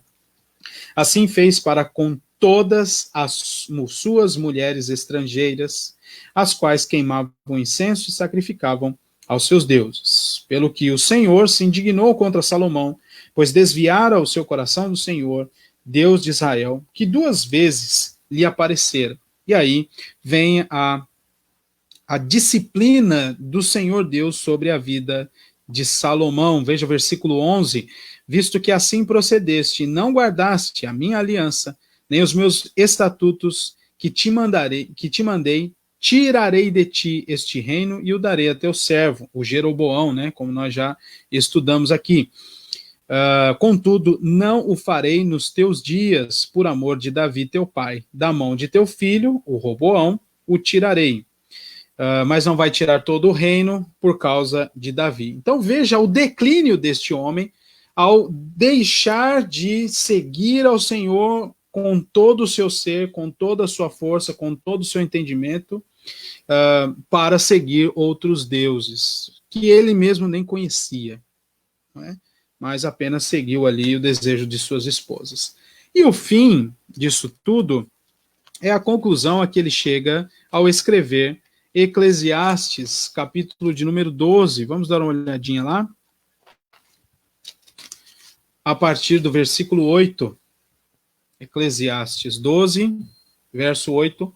Assim fez para com todas as suas mulheres estrangeiras, as quais queimavam incenso e sacrificavam aos seus deuses. Pelo que o Senhor se indignou contra Salomão, pois desviara o seu coração do Senhor, Deus de Israel, que 2 vezes lhe aparecera. E aí vem a disciplina do Senhor Deus sobre a vida de Salomão. Veja o versículo 11. Visto que assim procedeste e não guardaste a minha aliança, nem os meus estatutos que te mandei, tirarei de ti este reino e o darei a teu servo, o Jeroboão, né, como nós já estudamos aqui. Contudo, não o farei nos teus dias, por amor de Davi teu pai. Da mão de teu filho, o Roboão, o tirarei. Mas não vai tirar todo o reino por causa de Davi. Então veja o declínio deste homem ao deixar de seguir ao Senhor com todo o seu ser, com toda a sua força, com todo o seu entendimento, para seguir outros deuses, que ele mesmo nem conhecia, não é? Mas apenas seguiu ali o desejo de suas esposas. E o fim disso tudo é a conclusão a que ele chega ao escrever Eclesiastes, capítulo de número 12. Vamos dar uma olhadinha lá? A partir do versículo 8. Eclesiastes 12, verso 8.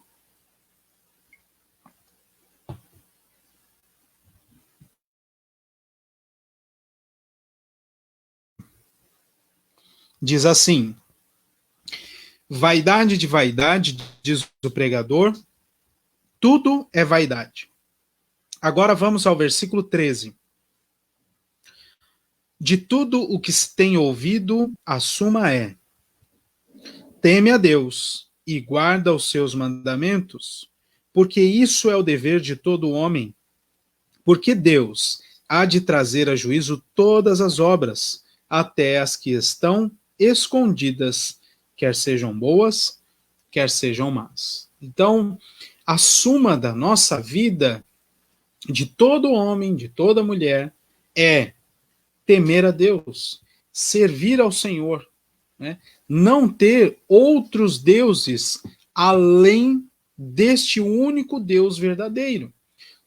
Diz assim: vaidade de vaidade, diz o pregador, tudo é vaidade. Agora vamos ao versículo 13. De tudo o que se tem ouvido, a suma é: teme a Deus e guarda os seus mandamentos, porque isso é o dever de todo homem. Porque Deus há de trazer a juízo todas as obras, até as que estão escondidas, quer sejam boas, quer sejam más. Então, a suma da nossa vida, de todo homem, de toda mulher, é temer a Deus, servir ao Senhor, né? Não ter outros deuses além deste único Deus verdadeiro.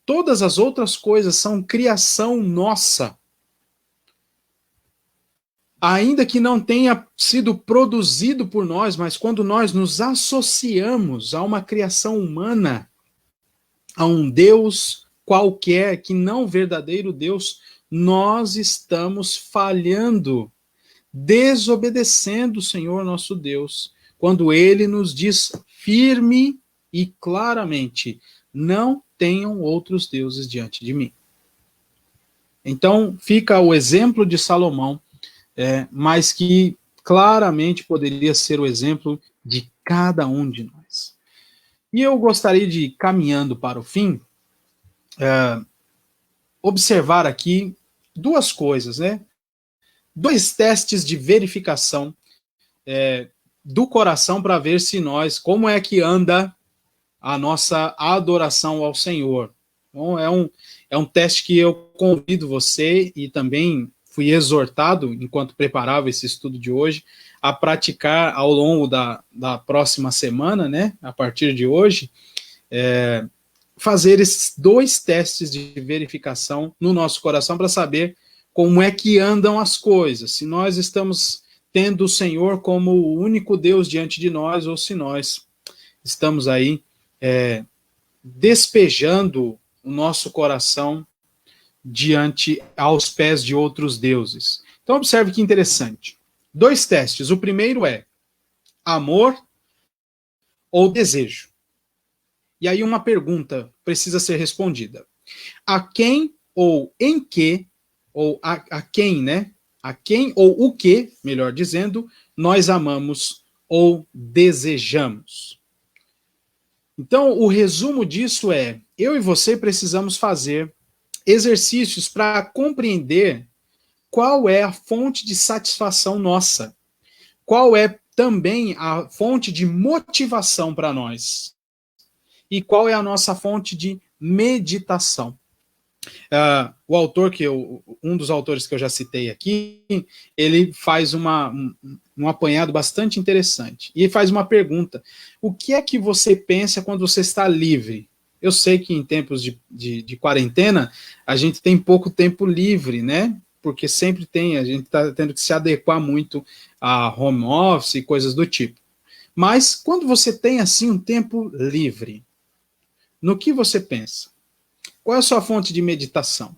Todas as outras coisas são criação nossa. Ainda que não tenha sido produzido por nós, mas quando nós nos associamos a uma criação humana, a um Deus qualquer, que não verdadeiro Deus, nós estamos falhando, desobedecendo o Senhor nosso Deus, quando ele nos diz firme e claramente: não tenham outros deuses diante de mim. Então, fica o exemplo de Salomão, mas que claramente poderia ser o exemplo de cada um de nós. E eu gostaria de ir caminhando para o fim, observar aqui duas coisas, né? Dois testes de verificação do coração para ver se nós, como é que anda a nossa adoração ao Senhor. Então, é um teste que eu convido você, e também fui exortado, enquanto preparava esse estudo de hoje, a praticar ao longo da próxima semana, né, a partir de hoje, fazer esses dois testes de verificação no nosso coração para saber como é que andam as coisas, se nós estamos tendo o Senhor como o único Deus diante de nós, ou se nós estamos aí despejando o nosso coração diante aos pés de outros deuses. Então observe que interessante. Dois testes. O primeiro é amor ou desejo. E aí uma pergunta precisa ser respondida. A quem ou em que, ou a quem, né? A quem ou o que, melhor dizendo, nós amamos ou desejamos. Então, o resumo disso é: eu e você precisamos fazer exercícios para compreender qual é a fonte de satisfação nossa, qual é também a fonte de motivação para nós, e qual é a nossa fonte de meditação. O autor um dos autores que eu já citei aqui, ele faz um apanhado bastante interessante. E faz uma pergunta: o que é que você pensa quando você está livre? Eu sei que em tempos de quarentena, a gente tem pouco tempo livre, né? Porque sempre a gente está tendo que se adequar muito a home office e coisas do tipo. Mas quando você tem assim um tempo livre, no que você pensa? Qual é a sua fonte de meditação?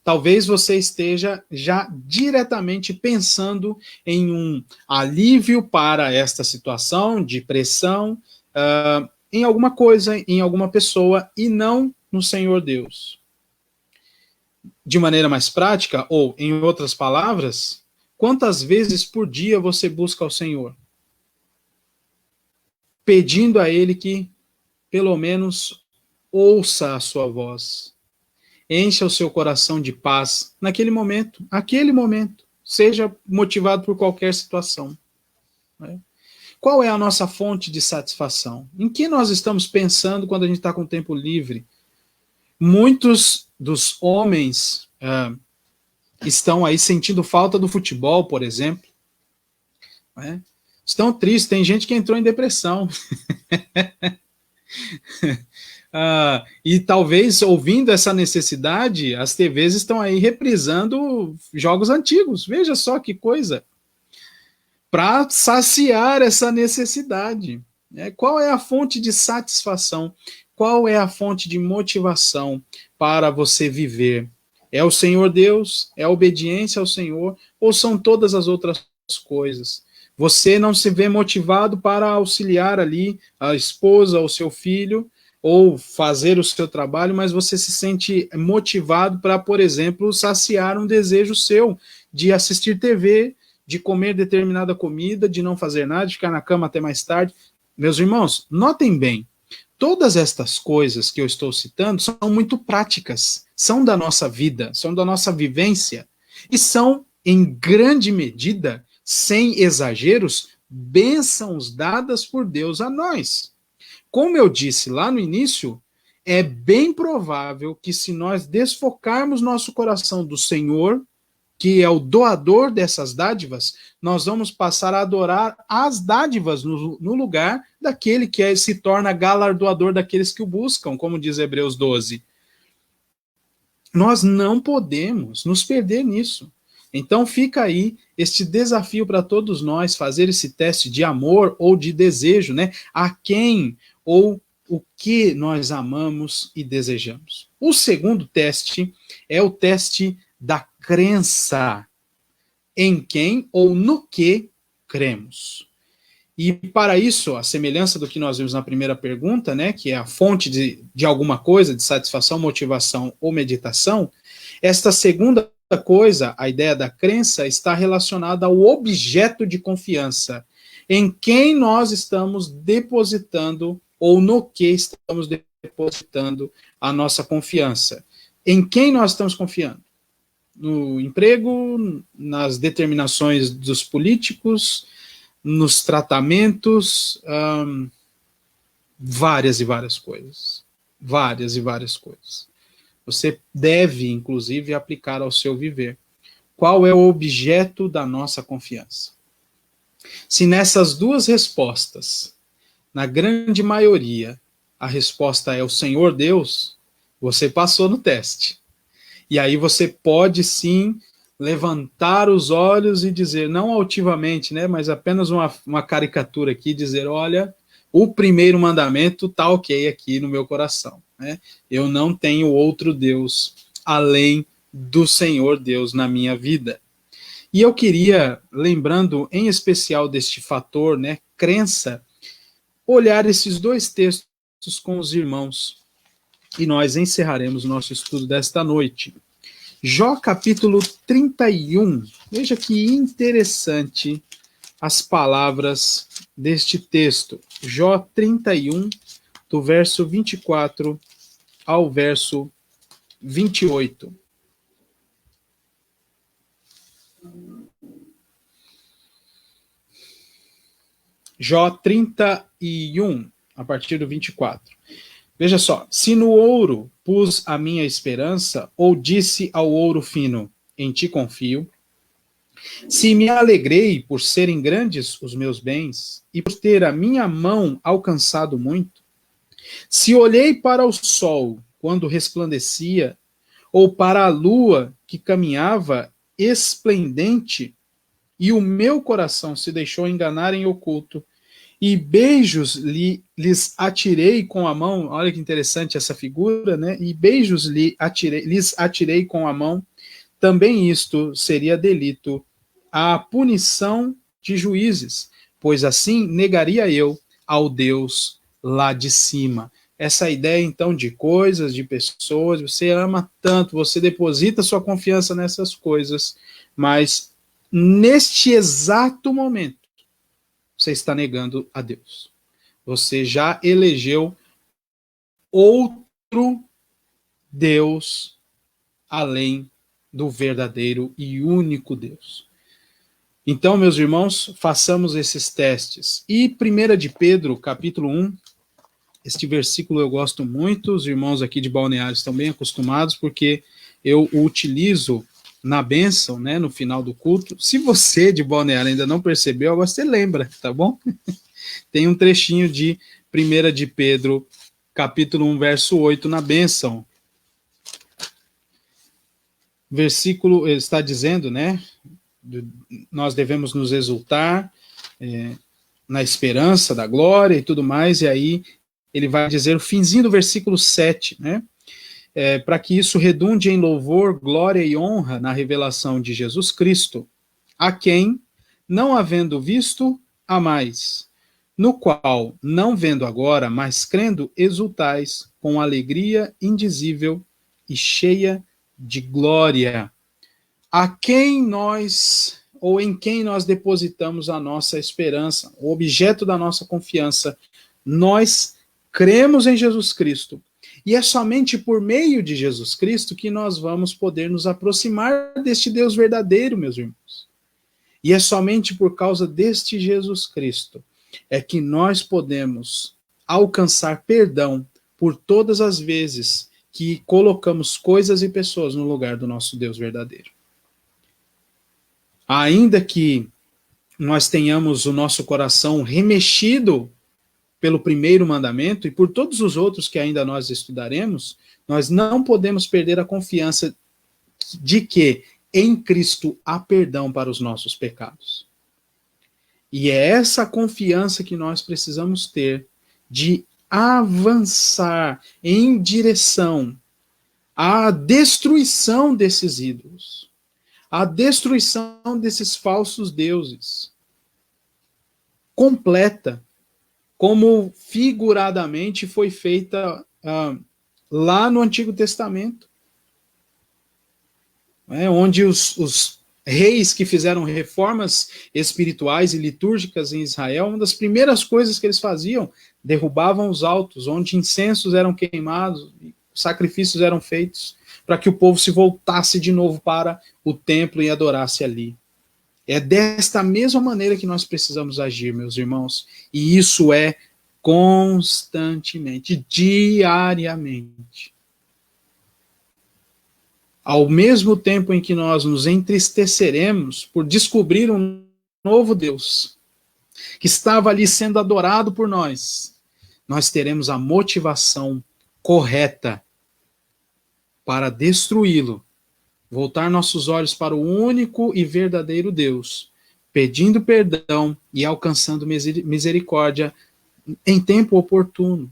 Talvez você esteja já diretamente pensando em um alívio para esta situação de pressão, em alguma coisa, em alguma pessoa, e não no Senhor Deus. De maneira mais prática, ou em outras palavras, quantas vezes por dia você busca ao Senhor? Pedindo a Ele que, pelo menos, ouça a sua voz. Encha o seu coração de paz naquele momento, seja motivado por qualquer situação. Né? Qual é a nossa fonte de satisfação? Em que nós estamos pensando quando a gente está com tempo livre? Muitos dos homens estão aí sentindo falta do futebol, por exemplo. Né? Estão tristes, tem gente que entrou em depressão. E talvez, ouvindo essa necessidade, as TVs estão aí reprisando jogos antigos. Veja só que coisa. Para saciar essa necessidade. Qual é a fonte de satisfação? Qual é a fonte de motivação para você viver? É o Senhor Deus? É a obediência ao Senhor? Ou são todas as outras coisas? Você não se vê motivado para auxiliar ali a esposa ou seu filho, ou fazer o seu trabalho, mas você se sente motivado para, por exemplo, saciar um desejo seu de assistir TV, de comer determinada comida, de não fazer nada, de ficar na cama até mais tarde. Meus irmãos, notem bem, todas estas coisas que eu estou citando são muito práticas, são da nossa vida, são da nossa vivência, e são, em grande medida, sem exageros, bênçãos dadas por Deus a nós. Como eu disse lá no início, é bem provável que se nós desfocarmos nosso coração do Senhor, que é o doador dessas dádivas, nós vamos passar a adorar as dádivas no lugar daquele que se torna galardoador daqueles que o buscam, como diz Hebreus 12. Nós não podemos nos perder nisso. Então fica aí este desafio para todos nós fazer esse teste de amor ou de desejo, né? A quem ou o que nós amamos e desejamos. O segundo teste é o teste da crença. Em quem ou no que cremos. E para isso, a semelhança do que nós vimos na primeira pergunta, né, que é a fonte de alguma coisa, de satisfação, motivação ou meditação, esta segunda coisa, a ideia da crença, está relacionada ao objeto de confiança, em quem nós estamos depositando ou no que estamos depositando a nossa confiança. Em quem nós estamos confiando? No emprego, nas determinações dos políticos, nos tratamentos, várias e várias coisas. Várias e várias coisas. Você deve, inclusive, aplicar ao seu viver. Qual é o objeto da nossa confiança? Se nessas duas respostas, na grande maioria, a resposta é o Senhor Deus, você passou no teste. E aí você pode sim levantar os olhos e dizer, não altivamente, né, mas apenas uma caricatura aqui, dizer, olha, o primeiro mandamento está ok aqui no meu coração. Né? Eu não tenho outro Deus além do Senhor Deus na minha vida. E eu queria, lembrando em especial deste fator, né, crença, olhar esses dois textos com os irmãos. E nós encerraremos o nosso estudo desta noite. Jó capítulo 31. Veja que interessante as palavras deste texto. Jó 31, do verso 24 ao verso 28. Jó 31, a partir do 24. Veja só, se no ouro pus a minha esperança, ou disse ao ouro fino, em ti confio, se me alegrei por serem grandes os meus bens, e por ter a minha mão alcançado muito, se olhei para o sol quando resplandecia, ou para a lua que caminhava esplendente, e o meu coração se deixou enganar em oculto, e beijos lhes atirei com a mão, olha que interessante essa figura, né? E beijos lhes atirei com a mão, também isto seria delito, a punição de juízes, pois assim negaria eu ao Deus lá de cima. Essa ideia, então, de coisas, de pessoas, você ama tanto, você deposita sua confiança nessas coisas, mas neste exato momento, você está negando a Deus. Você já elegeu outro Deus além do verdadeiro e único Deus. Então, meus irmãos, façamos esses testes. E 1 de Pedro, capítulo 1, este versículo eu gosto muito, os irmãos aqui de Balneário estão bem acostumados, porque eu o utilizo na bênção, né, no final do culto. Se você de Balneário ainda não percebeu, agora você lembra, tá bom? Tem um trechinho de 1 de Pedro, capítulo 1, verso 8, na bênção. Versículo está dizendo, né? Nós devemos nos exultar na esperança da glória e tudo mais, e aí ele vai dizer o finzinho do versículo 7, né? Para que isso redunde em louvor, glória e honra na revelação de Jesus Cristo, a quem, não havendo visto, amais, no qual, não vendo agora, mas crendo, exultais com alegria indizível e cheia de glória, a quem nós, ou em quem nós depositamos a nossa esperança, o objeto da nossa confiança. Nós cremos em Jesus Cristo. E é somente por meio de Jesus Cristo que nós vamos poder nos aproximar deste Deus verdadeiro, meus irmãos. E é somente por causa deste Jesus Cristo é que nós podemos alcançar perdão por todas as vezes que colocamos coisas e pessoas no lugar do nosso Deus verdadeiro. Ainda que nós tenhamos o nosso coração remexido pelo primeiro mandamento e por todos os outros que ainda nós estudaremos, nós não podemos perder a confiança de que em Cristo há perdão para os nossos pecados. E é essa confiança que nós precisamos ter de avançar em direção à destruição desses ídolos, à destruição desses falsos deuses, completa, como figuradamente foi feita lá no Antigo Testamento, onde os reis que fizeram reformas espirituais e litúrgicas em Israel, uma das primeiras coisas que eles faziam, derrubavam os altos, onde incensos eram queimados, sacrifícios eram feitos, para que o povo se voltasse de novo para o templo e adorasse ali. É desta mesma maneira que nós precisamos agir, meus irmãos, e isso é constantemente, diariamente. Ao mesmo tempo em que nós nos entristeceremos por descobrir um novo Deus, que estava ali sendo adorado por nós, nós teremos a motivação correta para destruí-lo, voltar nossos olhos para o único e verdadeiro Deus, pedindo perdão e alcançando misericórdia em tempo oportuno,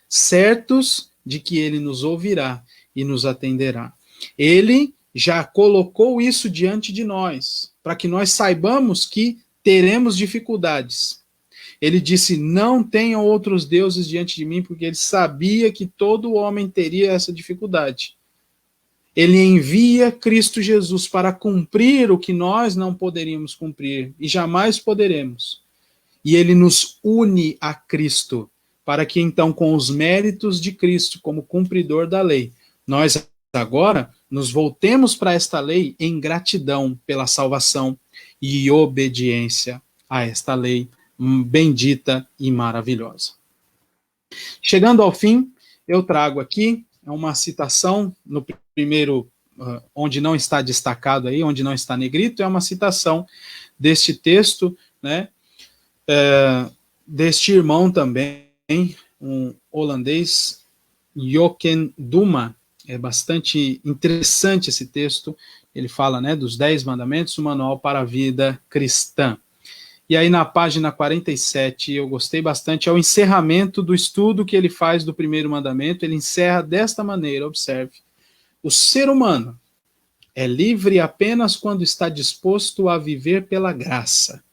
certos de que ele nos ouvirá e nos atenderá. Ele já colocou isso diante de nós, para que nós saibamos que teremos dificuldades. Ele disse, não tenham outros deuses diante de mim, porque ele sabia que todo homem teria essa dificuldade. Ele envia Cristo Jesus para cumprir o que nós não poderíamos cumprir, e jamais poderemos. E ele nos une a Cristo, para que então, com os méritos de Cristo como cumpridor da lei, nós agora nos voltemos para esta lei em gratidão pela salvação e obediência a esta lei bendita e maravilhosa. Chegando ao fim, eu trago aqui uma citação, no primeiro, onde não está destacado aí, onde não está negrito, é uma citação deste texto, né, deste irmão também, um holandês, Jochen Duma. É bastante interessante esse texto. Ele fala, né, dos 10 mandamentos, o manual para a vida cristã. E aí na página 47, eu gostei bastante, é o encerramento do estudo que ele faz do primeiro mandamento. Ele encerra desta maneira, observe. O ser humano é livre apenas quando está disposto a viver pela graça.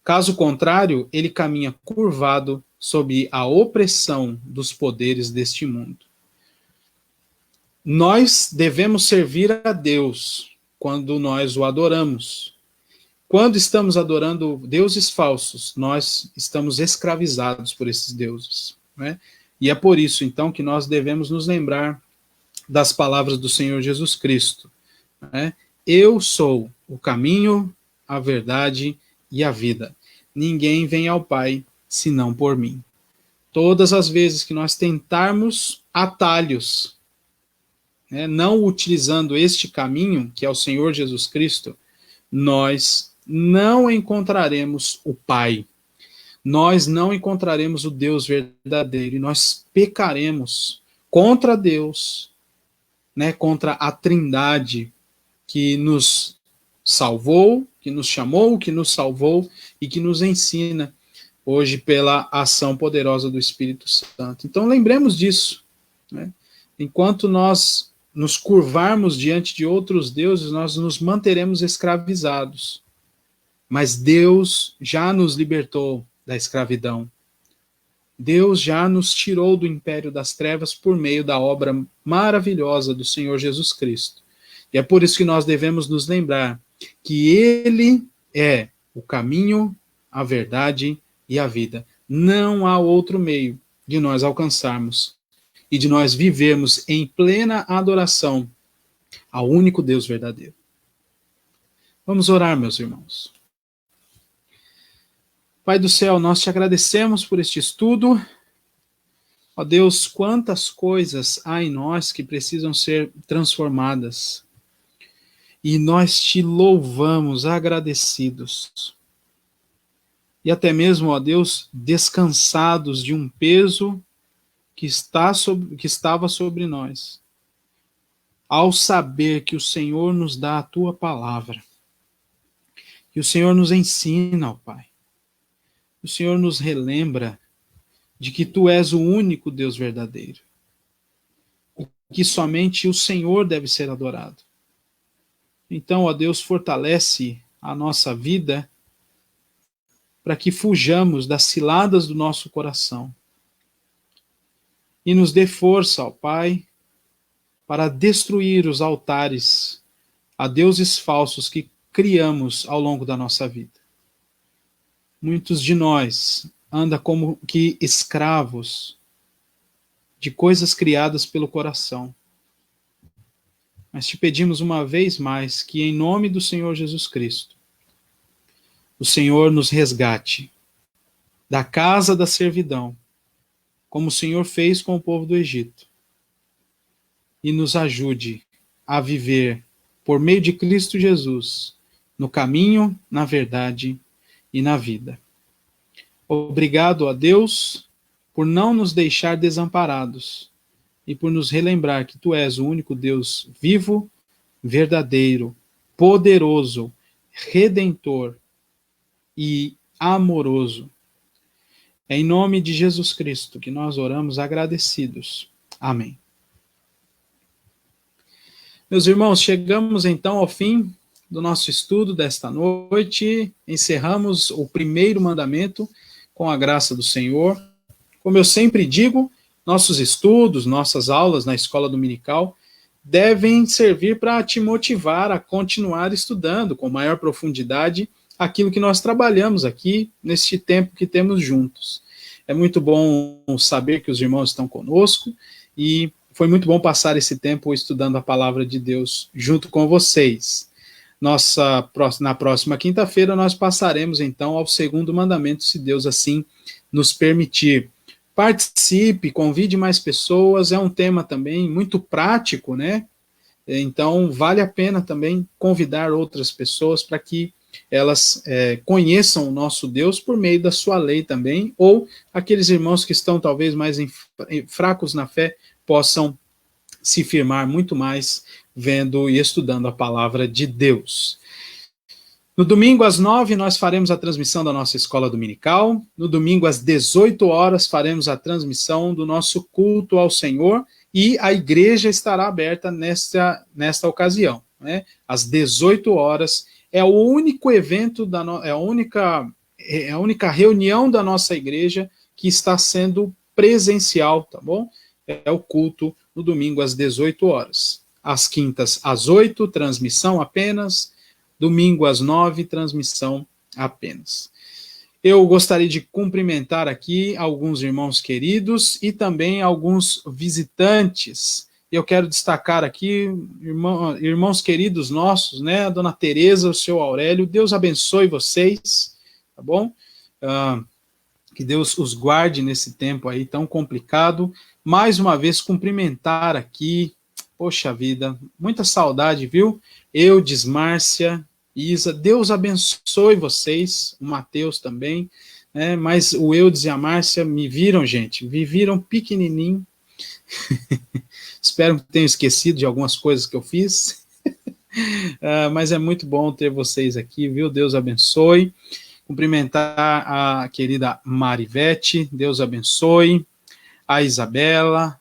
Caso contrário, ele caminha curvado sob a opressão dos poderes deste mundo. Nós devemos servir a Deus quando nós o adoramos. Quando estamos adorando deuses falsos, nós estamos escravizados por esses deuses, né? E é por isso, então, que nós devemos nos lembrar das palavras do Senhor Jesus Cristo, né? Eu sou o caminho, a verdade e a vida. Ninguém vem ao Pai senão por mim. Todas as vezes que nós tentarmos atalhos, né, não utilizando este caminho, que é o Senhor Jesus Cristo, nós não encontraremos o Pai. nós não encontraremos o Deus verdadeiro e nós pecaremos contra Deus, né, contra a Trindade que nos salvou, que nos chamou, que nos salvou e que nos ensina hoje pela ação poderosa do Espírito Santo. Então lembremos disso, né? Enquanto nós nos curvarmos diante de outros deuses, nós nos manteremos escravizados. Mas Deus já nos libertou da escravidão. Deus já nos tirou do império das trevas por meio da obra maravilhosa do Senhor Jesus Cristo. E é por isso que nós devemos nos lembrar que Ele é o caminho, a verdade e a vida. Não há outro meio de nós alcançarmos e de nós vivermos em plena adoração ao único Deus verdadeiro. Vamos orar, meus irmãos. Pai do céu, nós te agradecemos por este estudo. Ó Deus, quantas coisas há em nós que precisam ser transformadas. E nós te louvamos, agradecidos. E até mesmo, ó Deus, descansados de um peso que estava sobre nós. Ao saber que o Senhor nos dá a tua palavra. Que o Senhor nos ensina, ó Pai. O Senhor nos relembra de que tu és o único Deus verdadeiro. E que somente o Senhor deve ser adorado. Então, ó Deus, fortalece a nossa vida para que fujamos das ciladas do nosso coração. E nos dê força, ó Pai, para destruir os altares a deuses falsos que criamos ao longo da nossa vida. Muitos de nós andam como que escravos de coisas criadas pelo coração. Mas te pedimos uma vez mais que, em nome do Senhor Jesus Cristo, o Senhor nos resgate da casa da servidão, como o Senhor fez com o povo do Egito, e nos ajude a viver, por meio de Cristo Jesus, no caminho, na verdade e na vida. Obrigado a Deus por não nos deixar desamparados e por nos relembrar que tu és o único Deus vivo, verdadeiro, poderoso, redentor e amoroso. É em nome de Jesus Cristo que nós oramos agradecidos. Amém. Meus irmãos, chegamos então ao fim do nosso estudo desta noite. Encerramos o primeiro mandamento com a graça do Senhor. Como eu sempre digo, nossos estudos, nossas aulas na escola dominical devem servir para te motivar a continuar estudando com maior profundidade aquilo que nós trabalhamos aqui neste tempo que temos juntos. É muito bom saber que os irmãos estão conosco e foi muito bom passar esse tempo estudando a palavra de Deus junto com vocês. Na próxima quinta-feira nós passaremos então ao segundo mandamento, se Deus assim nos permitir. Participe, convide mais pessoas, é um tema também muito prático, né? Então vale a pena também convidar outras pessoas para que elas conheçam o nosso Deus por meio da sua lei também, ou aqueles irmãos que estão talvez mais fracos na fé possam se firmar muito mais vendo e estudando a palavra de Deus. No domingo às 9 nós faremos a transmissão da nossa escola dominical. No domingo às 18 horas faremos a transmissão do nosso culto ao Senhor e a igreja estará aberta nesta ocasião, né? Às 18 horas é o único evento, é a única reunião da nossa igreja que está sendo presencial, tá bom? É o culto no domingo às 18 horas. Às quintas às 8, transmissão apenas. Domingo às 9, transmissão apenas. Eu gostaria de cumprimentar aqui alguns irmãos queridos e também alguns visitantes. Eu quero destacar aqui irmãos queridos nossos, né? A dona Tereza, o seu Aurélio. Deus abençoe vocês, tá bom? Que Deus os guarde nesse tempo aí tão complicado. Mais uma vez, cumprimentar aqui. Poxa vida, muita saudade, viu? Eudes, Márcia, Isa, Deus abençoe vocês, o Mateus também, Mas o Eudes e a Márcia me viram, gente, me viram pequenininho. Espero que tenham esquecido de algumas coisas que eu fiz. Mas é muito bom ter vocês aqui, viu? Deus abençoe. Cumprimentar a querida Marivete, Deus abençoe. A Isabelle,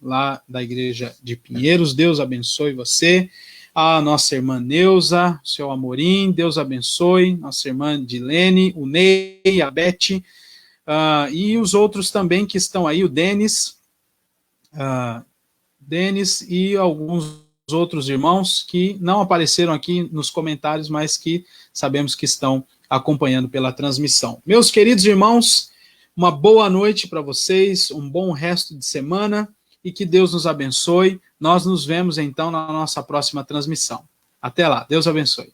lá da igreja de Pinheiros, Deus abençoe você. A nossa irmã Neuza, seu Amorim, Deus abençoe. Nossa irmã Dilene, o Ney, a Beth, e os outros também que estão aí, o Denis e alguns outros irmãos que não apareceram aqui nos comentários, mas que sabemos que estão acompanhando pela transmissão. Meus queridos irmãos, uma boa noite para vocês, um bom resto de semana e que Deus nos abençoe. Nós nos vemos então na nossa próxima transmissão. Até lá, Deus abençoe.